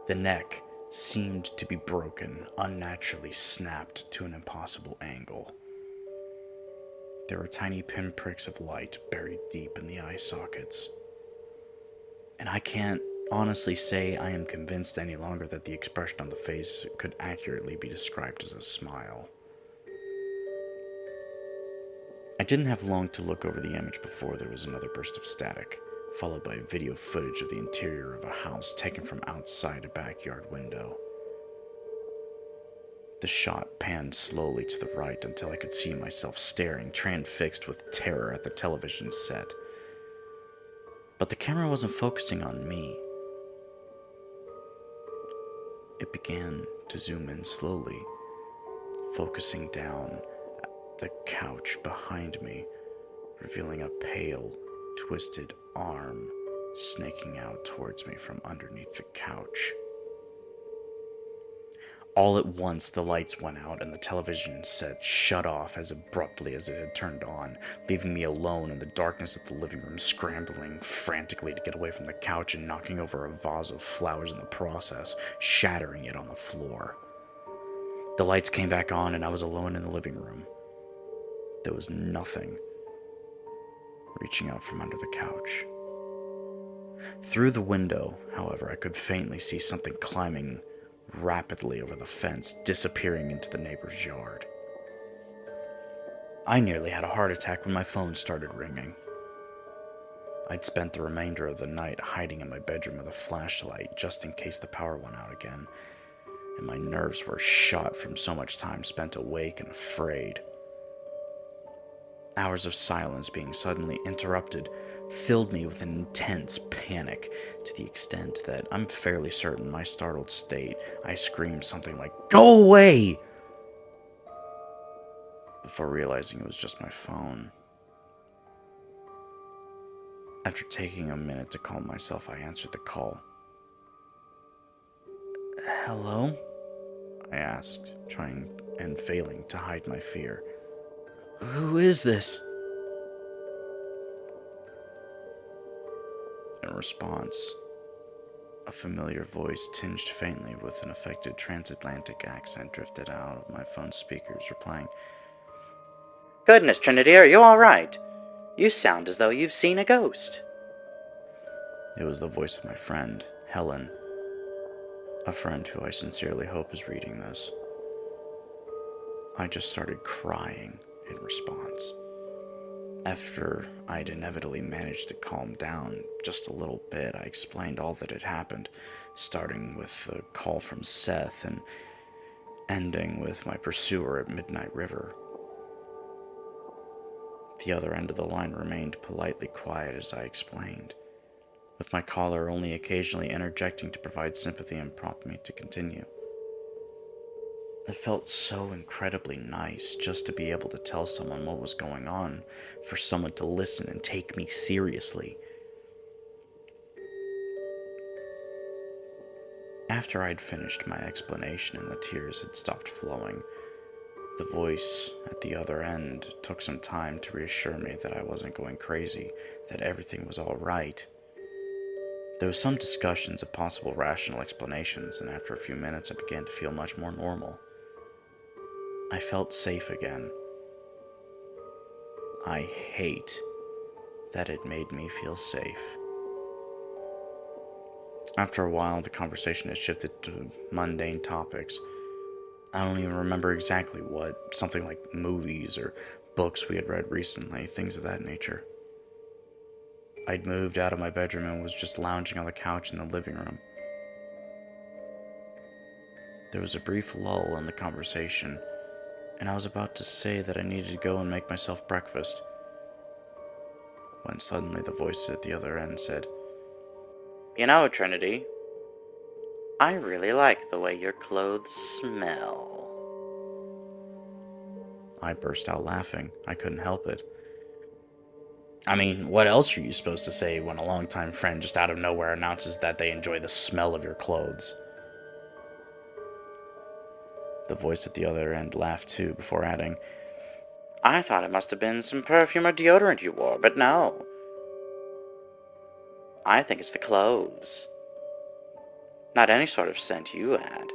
The neck seemed to be broken, unnaturally snapped to an impossible angle. There were tiny pinpricks of light buried deep in the eye sockets. And I can't honestly say I am convinced any longer that the expression on the face could accurately be described as a smile. I didn't have long to look over the image before there was another burst of static, followed by video footage of the interior of a house taken from outside a backyard window. The shot panned slowly to the right until I could see myself staring, transfixed with terror at the television set. But the camera wasn't focusing on me. It began to zoom in slowly, focusing down at the couch behind me, revealing a pale, twisted arm snaking out towards me from underneath the couch. All at once, the lights went out and the television set shut off as abruptly as it had turned on, leaving me alone in the darkness of the living room, scrambling frantically to get away from the couch and knocking over a vase of flowers in the process, shattering it on the floor. The lights came back on and I was alone in the living room. There was nothing reaching out from under the couch. Through the window, however, I could faintly see something climbing rapidly over the fence, disappearing into the neighbor's yard. I nearly had a heart attack when my phone started ringing. I'd spent the remainder of the night hiding in my bedroom with a flashlight just in case the power went out again, and my nerves were shot from so much time spent awake and afraid. Hours of silence being suddenly interrupted filled me with an intense panic, to the extent that I'm fairly certain in my startled state I screamed something like, "Go away!" before realizing it was just my phone. After taking a minute to calm myself, I answered the call. "Hello?" I asked, trying and failing to hide my fear. "Who is this?" In response, a familiar voice tinged faintly with an affected transatlantic accent drifted out of my phone's speakers, replying, "Goodness, Trinity, are you all right? You sound as though you've seen a ghost." It was the voice of my friend, Helen, a friend who I sincerely hope is reading this. I just started crying in response. After I'd inevitably managed to calm down just a little bit, I explained all that had happened, starting with a call from Seth and ending with my pursuer at Midnight River. The other end of the line remained politely quiet as I explained, with my caller only occasionally interjecting to provide sympathy and prompt me to continue. It felt so incredibly nice just to be able to tell someone what was going on, for someone to listen and take me seriously. After I'd finished my explanation and the tears had stopped flowing, The voice at the other end took some time to reassure me that I wasn't going crazy, that everything was all right. There was some discussions of possible rational explanations, and after a few minutes I began to feel much more normal. I felt safe again. I hate that it made me feel safe. After a while, the conversation had shifted to mundane topics. I don't even remember exactly what, something like movies or books we had read recently, things of that nature. I'd moved out of my bedroom and was just lounging on the couch in the living room. There was a brief lull in the conversation, and I was about to say that I needed to go and make myself breakfast, when suddenly the voice at the other end said, You know, Trinity, I really like the way your clothes smell. I burst out laughing. I couldn't help it. I mean, what else are you supposed to say when a longtime friend just out of nowhere announces that they enjoy the smell of your clothes? The voice at the other end laughed too, before adding, I thought it must have been some perfume or deodorant you wore, but no. I think it's the clothes. Not any sort of scent you add.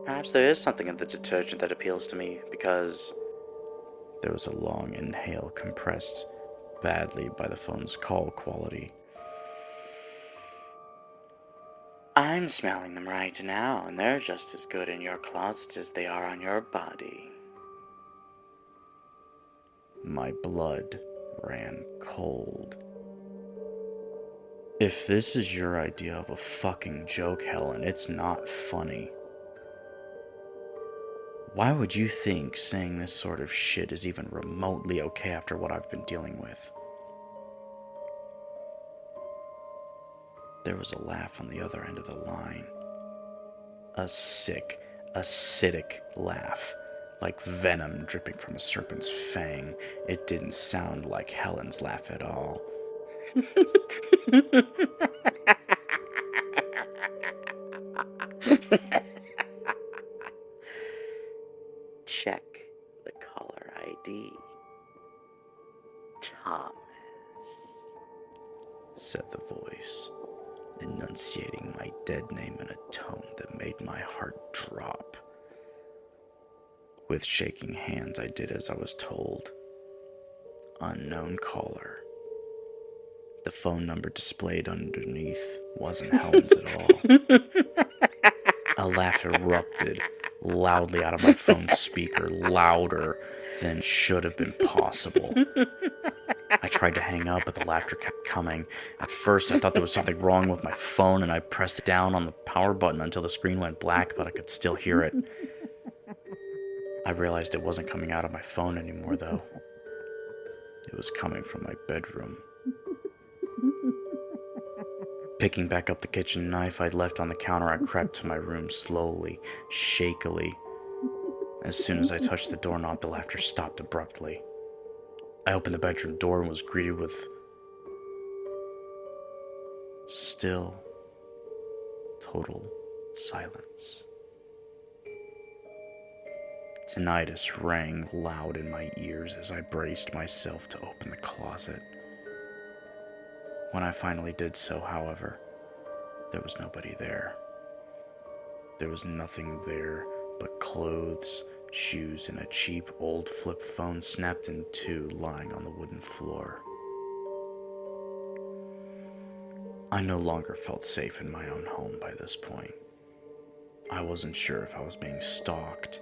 Perhaps there is something in the detergent that appeals to me, because There was a long inhale, compressed badly by the phone's call quality. I'm smelling them right now, and they're just as good in your closet as they are on your body. My blood ran cold. If this is your idea of a fucking joke, Helen, it's not funny. Why would you think saying this sort of shit is even remotely okay after what I've been dealing with? There was a laugh on the other end of the line. A sick, acidic laugh, like venom dripping from a serpent's fang. It didn't sound like Helen's laugh at all. Check the caller ID. Thomas. Said the voice, enunciating my dead name in a tone that made my heart drop. With shaking hands, I did as I was told. Unknown caller. The phone number displayed underneath wasn't Helen's at all. A laugh erupted loudly out of my phone's speaker, louder than should have been possible. I tried to hang up, but the laughter kept coming. At first, I thought there was something wrong with my phone, and I pressed down on the power button until the screen went black, but I could still hear it. I realized it wasn't coming out of my phone anymore, though. It was coming from my bedroom. Picking back up the kitchen knife I'd left on the counter, I crept to my room slowly, shakily. As soon as I touched the doorknob, the laughter stopped abruptly. I opened the bedroom door and was greeted with still, total silence. Tinnitus rang loud in my ears as I braced myself to open the closet. When I finally did so, however, there was nobody there. There was nothing there but clothes, shoes, and a cheap old flip phone snapped in two lying on the wooden floor. I no longer felt safe in my own home by this point. I wasn't sure if I was being stalked,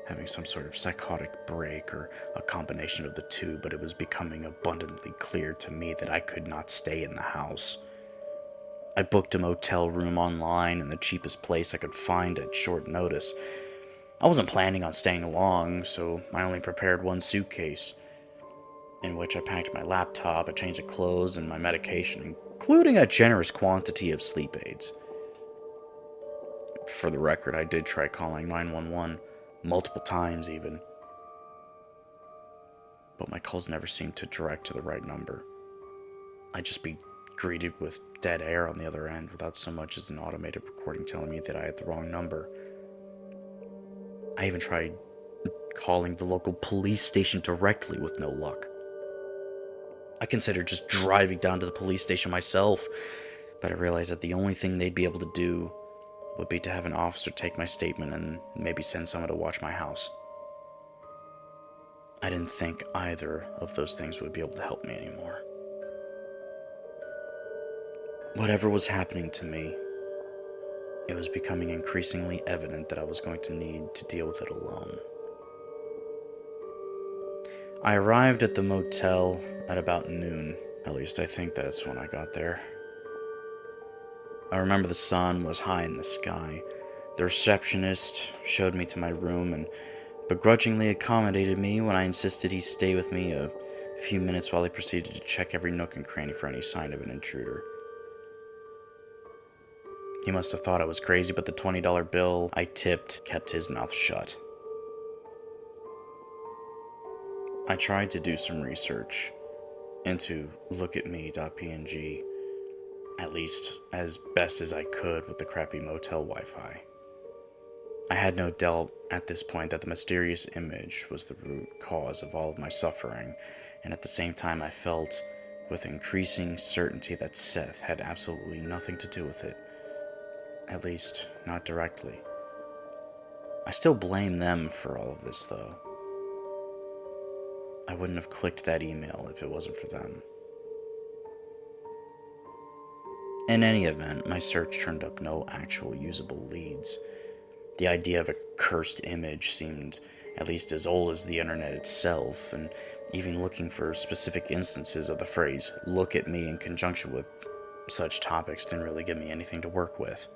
having some sort of psychotic break, or a combination of the two, but it was becoming abundantly clear to me that I could not stay in the house. I booked a motel room online in the cheapest place I could find at short notice. I wasn't planning on staying long, so I only prepared one suitcase, in which I packed my laptop, a change of clothes, and my medication, including a generous quantity of sleep aids. For the record, I did try calling 911 multiple times even, but my calls never seemed to direct to the right number. I'd just be greeted with dead air on the other end without so much as an automated recording telling me that I had the wrong number. I even tried calling the local police station directly with no luck. I considered just driving down to the police station myself, but I realized that the only thing they'd be able to do would be to have an officer take my statement and maybe send someone to watch my house. I didn't think either of those things would be able to help me anymore. Whatever was happening to me, it was becoming increasingly evident that I was going to need to deal with it alone. I arrived at the motel at about noon. At least I think that's when I got there. I remember the sun was high in the sky. The receptionist showed me to my room and begrudgingly accommodated me when I insisted he stay with me a few minutes while he proceeded to check every nook and cranny for any sign of an intruder. He must have thought I was crazy, but the $20 bill I tipped kept his mouth shut. I tried to do some research into lookatme.png, at least as best as I could with the crappy motel Wi-Fi. I had no doubt at this point that the mysterious image was the root cause of all of my suffering, and at the same time I felt with increasing certainty that Seth had absolutely nothing to do with it, at least not directly. I still blame them for all of this, though. I wouldn't have clicked that email if it wasn't for them. In any event, my search turned up no actual usable leads. The idea of a cursed image seemed at least as old as the internet itself, and even looking for specific instances of the phrase "look at me" in conjunction with such topics didn't really give me anything to work with.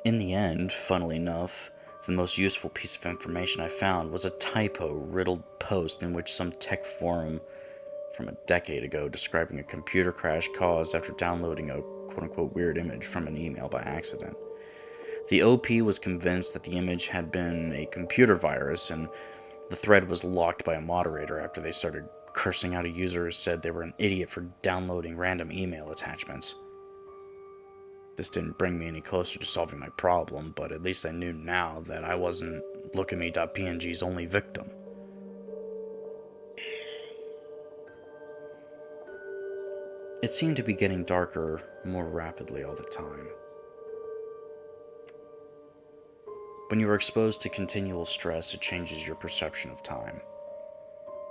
In the end, funnily enough, the most useful piece of information I found was a typo-riddled post in which some tech forum from a decade ago describing a computer crash caused after downloading a quote-unquote weird image from an email by accident. The OP was convinced that the image had been a computer virus, and the thread was locked by a moderator after they started cursing out a user who said they were an idiot for downloading random email attachments. This didn't bring me any closer to solving my problem, but at least I knew now that I wasn't lookatme.png's only victim. It seemed to be getting darker more rapidly all the time. When you are exposed to continual stress, it changes your perception of time.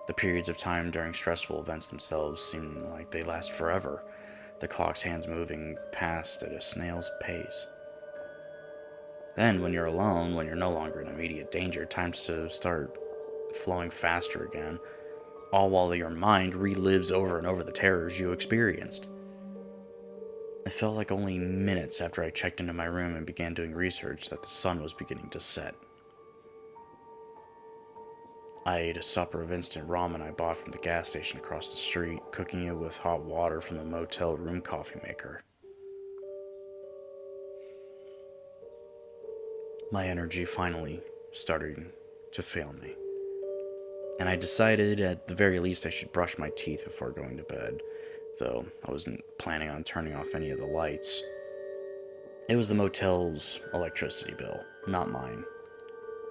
The periods of time during stressful events themselves seem like they last forever, the clock's hands moving past at a snail's pace. Then, when you're alone, when you're no longer in immediate danger, time to start flowing faster again, all while your mind relives over and over the terrors you experienced. It felt like only minutes after I checked into my room and began doing research that the sun was beginning to set. I ate a supper of instant ramen I bought from the gas station across the street, cooking it with hot water from the motel room coffee maker. My energy finally started to fail me, and I decided at the very least I should brush my teeth before going to bed, though I wasn't planning on turning off any of the lights. It was the motel's electricity bill, not mine,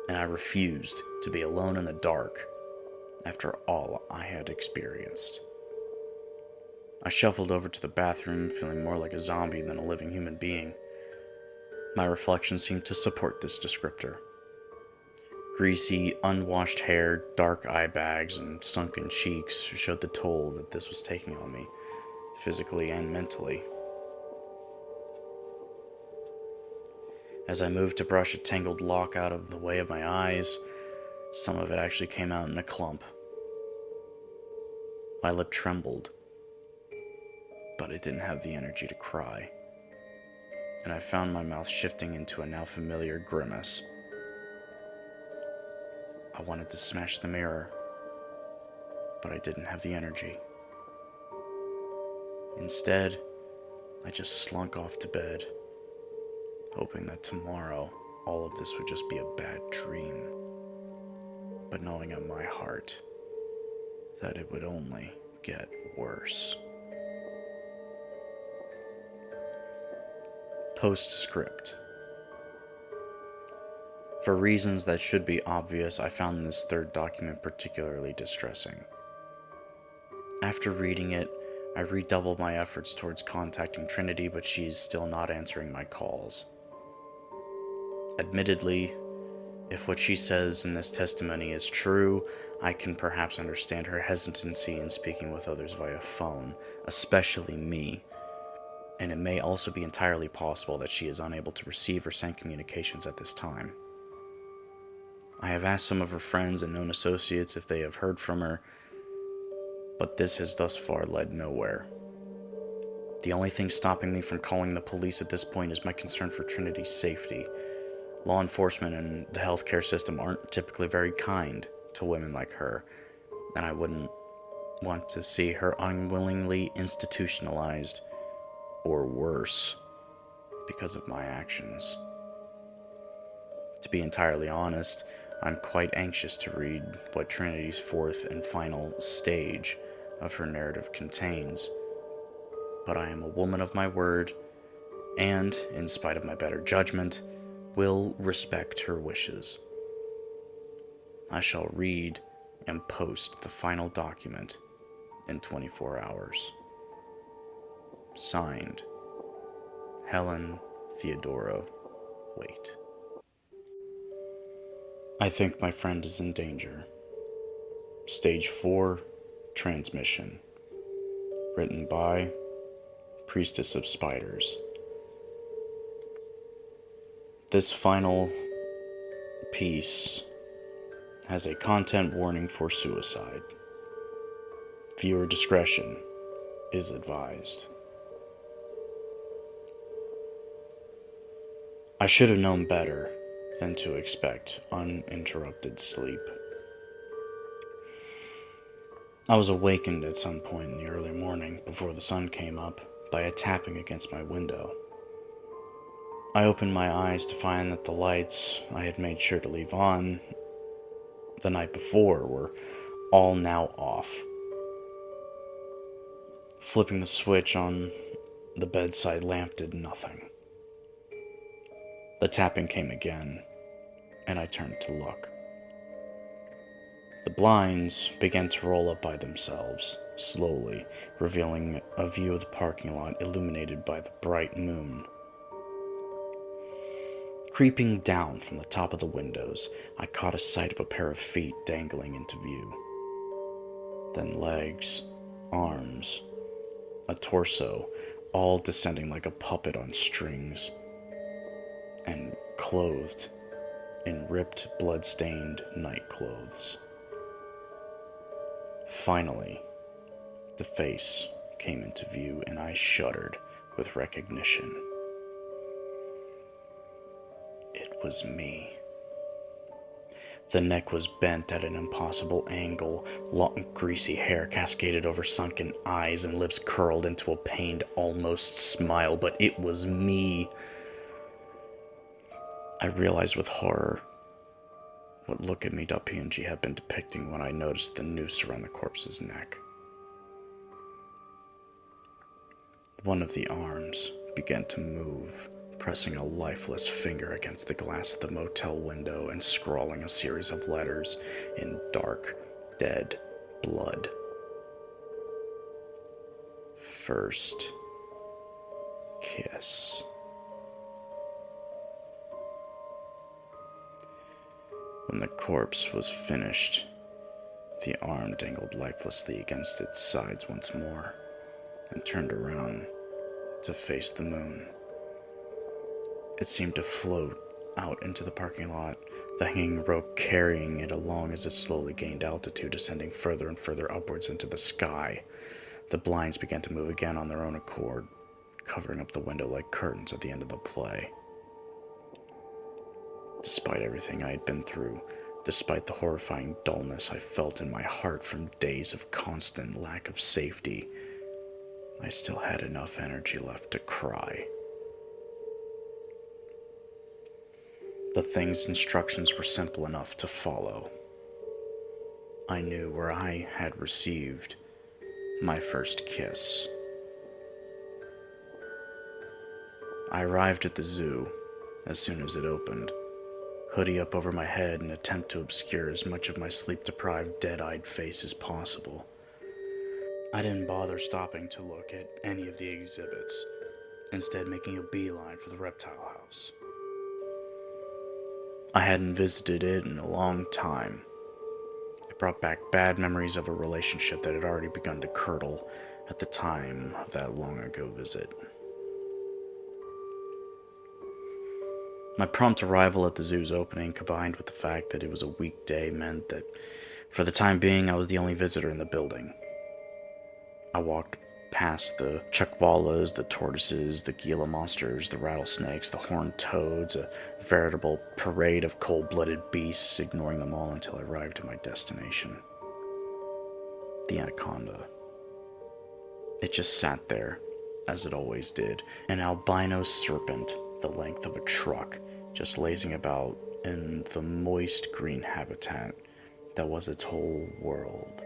and I refused to be alone in the dark after all I had experienced. I shuffled over to the bathroom, feeling more like a zombie than a living human being. My reflection seemed to support this descriptor. Greasy, unwashed hair, dark eye bags, and sunken cheeks showed the toll that this was taking on me, physically and mentally. As I moved to brush a tangled lock out of the way of my eyes, some of it actually came out in a clump. My lip trembled, but it didn't have the energy to cry, and I found my mouth shifting into a now familiar grimace. I wanted to smash the mirror, but I didn't have the energy. Instead, I just slunk off to bed, hoping that tomorrow all of this would just be a bad dream, but knowing in my heart that it would only get worse. Postscript. For reasons that should be obvious, I found this third document particularly distressing. After reading it, I redoubled my efforts towards contacting Trinity, but she's still not answering my calls. Admittedly, if what she says in this testimony is true, I can perhaps understand her hesitancy in speaking with others via phone, especially me. And it may also be entirely possible that she is unable to receive or send communications at this time. I have asked some of her friends and known associates if they have heard from her, but this has thus far led nowhere. The only thing stopping me from calling the police at this point is my concern for Trinity's safety. Law enforcement and the healthcare system aren't typically very kind to women like her, and I wouldn't want to see her unwillingly institutionalized, or worse, because of my actions. To be entirely honest, I'm quite anxious to read what Trinity's fourth and final stage of her narrative contains, but I am a woman of my word, and, in spite of my better judgment, will respect her wishes. I shall read and post the final document in 24 hours. Signed, Helen Theodora Waite. I think my friend is in danger. Stage 4, transmission. Written by PriestessOfSpiders. This final piece has a content warning for suicide. Viewer discretion is advised. I should have known better than to expect uninterrupted sleep. I was awakened at some point in the early morning before the sun came up by a tapping against my window. I opened my eyes to find that the lights I had made sure to leave on the night before were all now off. Flipping the switch on the bedside lamp did nothing. The tapping came again, and I turned to look. The blinds began to roll up by themselves, slowly, revealing a view of the parking lot illuminated by the bright moon. Creeping down from the top of the windows, I caught a sight of a pair of feet dangling into view. Then legs, arms, a torso, all descending like a puppet on strings, and clothed in ripped, blood-stained night clothes. Finally, the face came into view, and I shuddered with recognition. It was me. The neck was bent at an impossible angle, long, greasy hair cascaded over sunken eyes, and lips curled into a pained, almost smile, but it was me. I realized with horror what look-at-me.png had been depicting when I noticed the noose around the corpse's neck. One of the arms began to move, pressing a lifeless finger against the glass of the motel window and scrawling a series of letters in dark, dead blood. First kiss. When the corpse was finished, the arm dangled lifelessly against its sides once more, and turned around to face the moon. It seemed to float out into the parking lot, the hanging rope carrying it along as it slowly gained altitude, ascending further and further upwards into the sky. The blinds began to move again on their own accord, covering up the window like curtains at the end of the play. Despite everything I had been through, despite the horrifying dullness I felt in my heart from days of constant lack of safety, I still had enough energy left to cry. The thing's instructions were simple enough to follow. I knew where I had received my first kiss. I arrived at the zoo as soon as it opened, hoodie up over my head in an attempt to obscure as much of my sleep-deprived, dead-eyed face as possible. I didn't bother stopping to look at any of the exhibits, instead making a beeline for the reptile house. I hadn't visited it in a long time. It brought back bad memories of a relationship that had already begun to curdle at the time of that long-ago visit. My prompt arrival at the zoo's opening, combined with the fact that it was a weekday, meant that, for the time being, I was the only visitor in the building. I walked past the chuckwallas, the tortoises, the Gila monsters, the rattlesnakes, the horned toads, a veritable parade of cold-blooded beasts, ignoring them all until I arrived at my destination. The anaconda. It just sat there, as it always did, an albino serpent the length of a truck, just lazing about in the moist green habitat that was its whole world.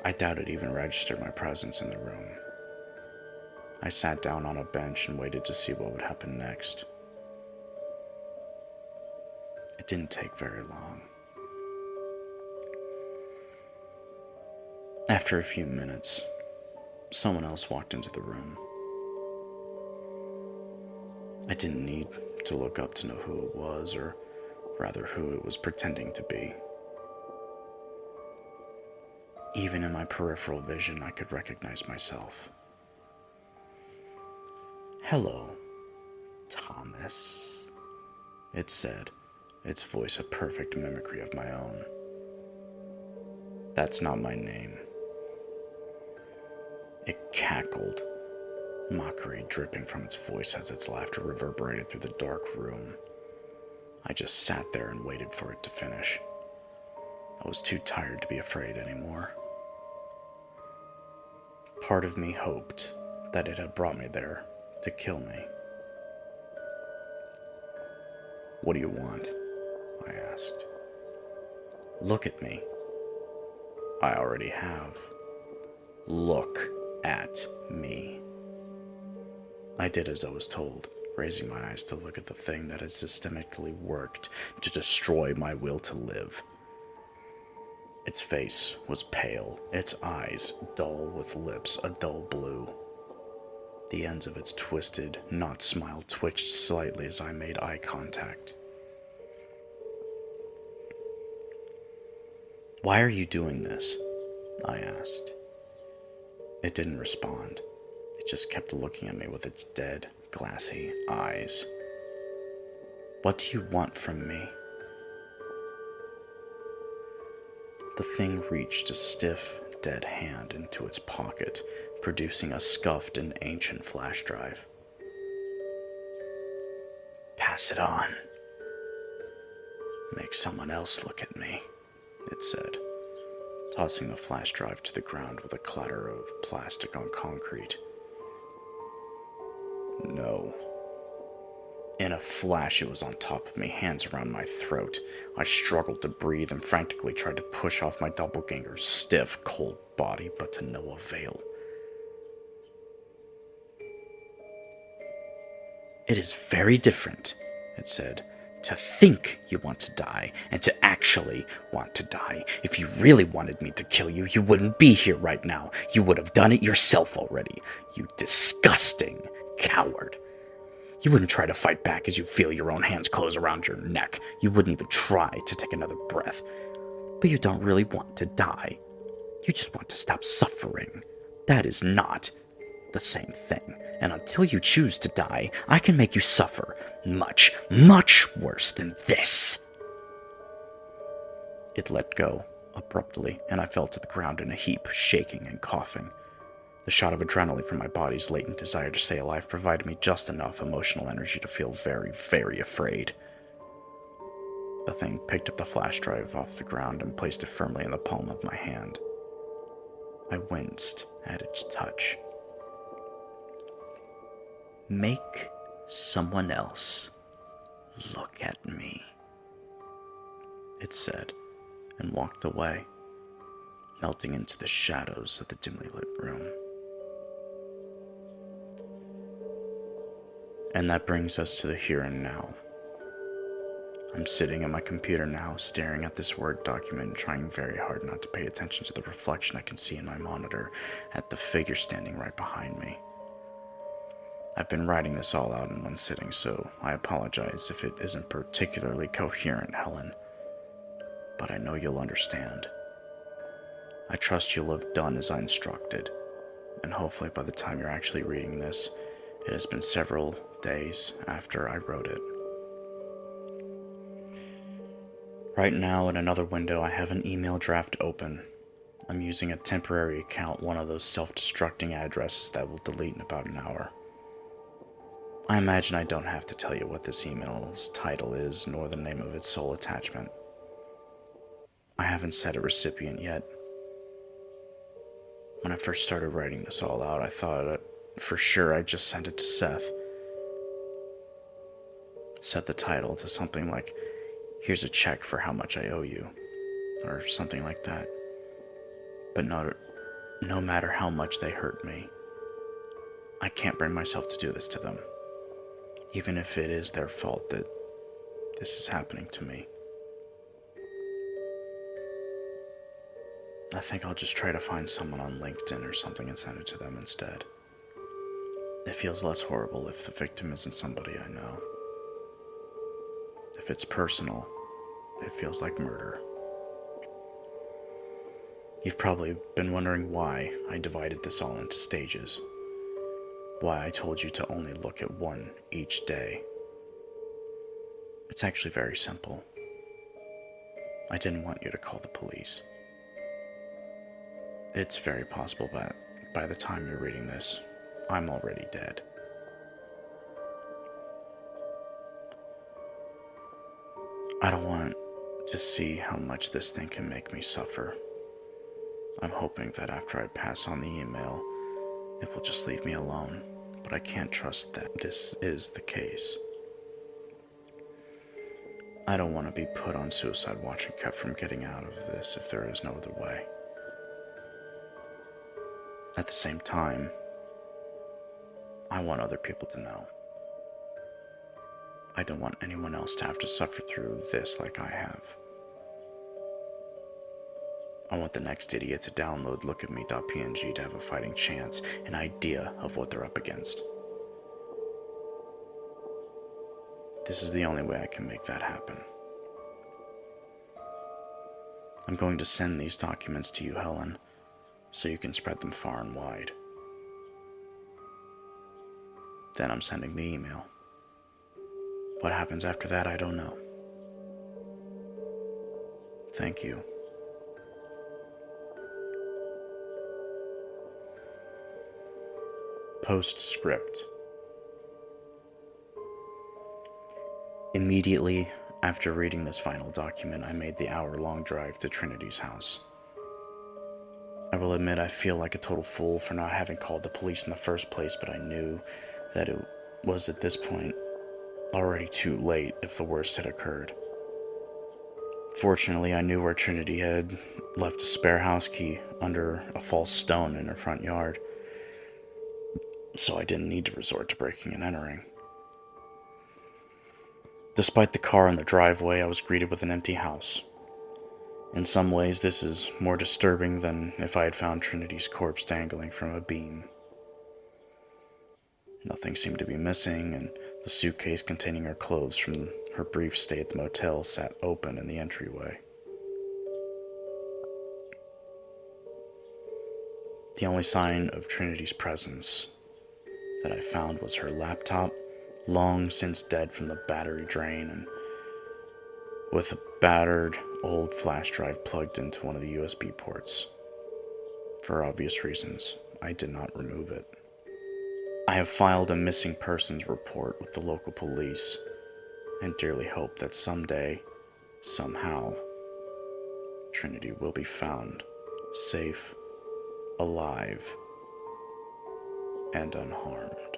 I doubt it even registered my presence in the room. I sat down on a bench and waited to see what would happen next. It didn't take very long. After a few minutes, someone else walked into the room. I didn't need to look up to know who it was, or rather who it was pretending to be. Even in my peripheral vision, I could recognize myself. "Hello, Thomas," it said, its voice a perfect mimicry of my own. "That's not my name." It cackled, mockery dripping from its voice as its laughter reverberated through the dark room. I just sat there and waited for it to finish. I was too tired to be afraid anymore. Part of me hoped that it had brought me there to kill me. "What do you want?" I asked. "Look at me." "I already have." "Look at me." I did as I was told, raising my eyes to look at the thing that had systemically worked to destroy my will to live. Its face was pale, its eyes dull with lips a dull blue. The ends of its twisted, not smile twitched slightly as I made eye contact. "Why are you doing this?" I asked. It didn't respond. It just kept looking at me with its dead, glassy eyes. "What do you want from me?" The thing reached a stiff, dead hand into its pocket, producing a scuffed and ancient flash drive. "Pass it on. Make someone else look at me," it said, tossing the flash drive to the ground with a clatter of plastic on concrete. "No." In a flash, it was on top of me, hands around my throat. I struggled to breathe and frantically tried to push off my doppelganger's stiff, cold body, but to no avail. "It is very different," it said, "to think you want to die and to actually want to die. If you really wanted me to kill you, you wouldn't be here right now. You would have done it yourself already. You disgusting coward. You wouldn't try to fight back as you feel your own hands close around your neck. You wouldn't even try to take another breath. But you don't really want to die. You just want to stop suffering. That is not the same thing. And until you choose to die, I can make you suffer much, much worse than this." It let go abruptly, and I fell to the ground in a heap, shaking and coughing. The shot of adrenaline from my body's latent desire to stay alive provided me just enough emotional energy to feel very, very afraid. The thing picked up the flash drive off the ground and placed it firmly in the palm of my hand. I winced at its touch. "Make someone else look at me," it said, and walked away, melting into the shadows of the dimly lit room. And that brings us to the here and now. I'm sitting at my computer now, staring at this Word document and trying very hard not to pay attention to the reflection I can see in my monitor at the figure standing right behind me. I've been writing this all out in one sitting, so I apologize if it isn't particularly coherent, Helen. But I know you'll understand. I trust you'll have done as I instructed, and hopefully by the time you're actually reading this, it has been several days after I wrote it. Right now, in another window, I have an email draft open. I'm using a temporary account, one of those self-destructing addresses that will delete in about an hour. I imagine I don't have to tell you what this email's title is, nor the name of its sole attachment. I haven't set a recipient yet. When I first started writing this all out, I thought for sure I'd just send it to Seth. Set the title to something like, "Here's a check for how much I owe you," or something like that. But no matter how much they hurt me, I can't bring myself to do this to them, even if it is their fault that this is happening to me. I think I'll just try to find someone on LinkedIn or something and send it to them instead. It feels less horrible if the victim isn't somebody I know. If it's personal, it feels like murder. You've probably been wondering why I divided this all into stages. Why I told you to only look at one each day. It's actually very simple. I didn't want you to call the police. It's very possible that by the time you're reading this, I'm already dead. I don't want to see how much this thing can make me suffer. I'm hoping that after I pass on the email, it will just leave me alone, but I can't trust that this is the case. I don't want to be put on suicide watch and kept from getting out of this if there is no other way. At the same time, I want other people to know. I don't want anyone else to have to suffer through this like I have. I want the next idiot to download lookatme.png to have a fighting chance, an idea of what they're up against. This is the only way I can make that happen. I'm going to send these documents to you, Helen, so you can spread them far and wide. Then I'm sending the email. What happens after that, I don't know. Thank you. Postscript. Immediately after reading this final document, I made the hour-long drive to Trinity's house. I will admit I feel like a total fool for not having called the police in the first place, but I knew that it was at this point already too late if the worst had occurred. Fortunately, I knew where Trinity had left a spare house key under a false stone in her front yard, so I didn't need to resort to breaking and entering. Despite the car in the driveway, I was greeted with an empty house. In some ways, this is more disturbing than if I had found Trinity's corpse dangling from a beam. Nothing seemed to be missing, and the suitcase containing her clothes from her brief stay at the motel sat open in the entryway. The only sign of Trinity's presence that I found was her laptop, long since dead from the battery drain, and with a battered old flash drive plugged into one of the USB ports. For obvious reasons, I did not remove it. I have filed a missing persons report with the local police and dearly hope that someday, somehow, Trinity will be found safe, alive, and unharmed.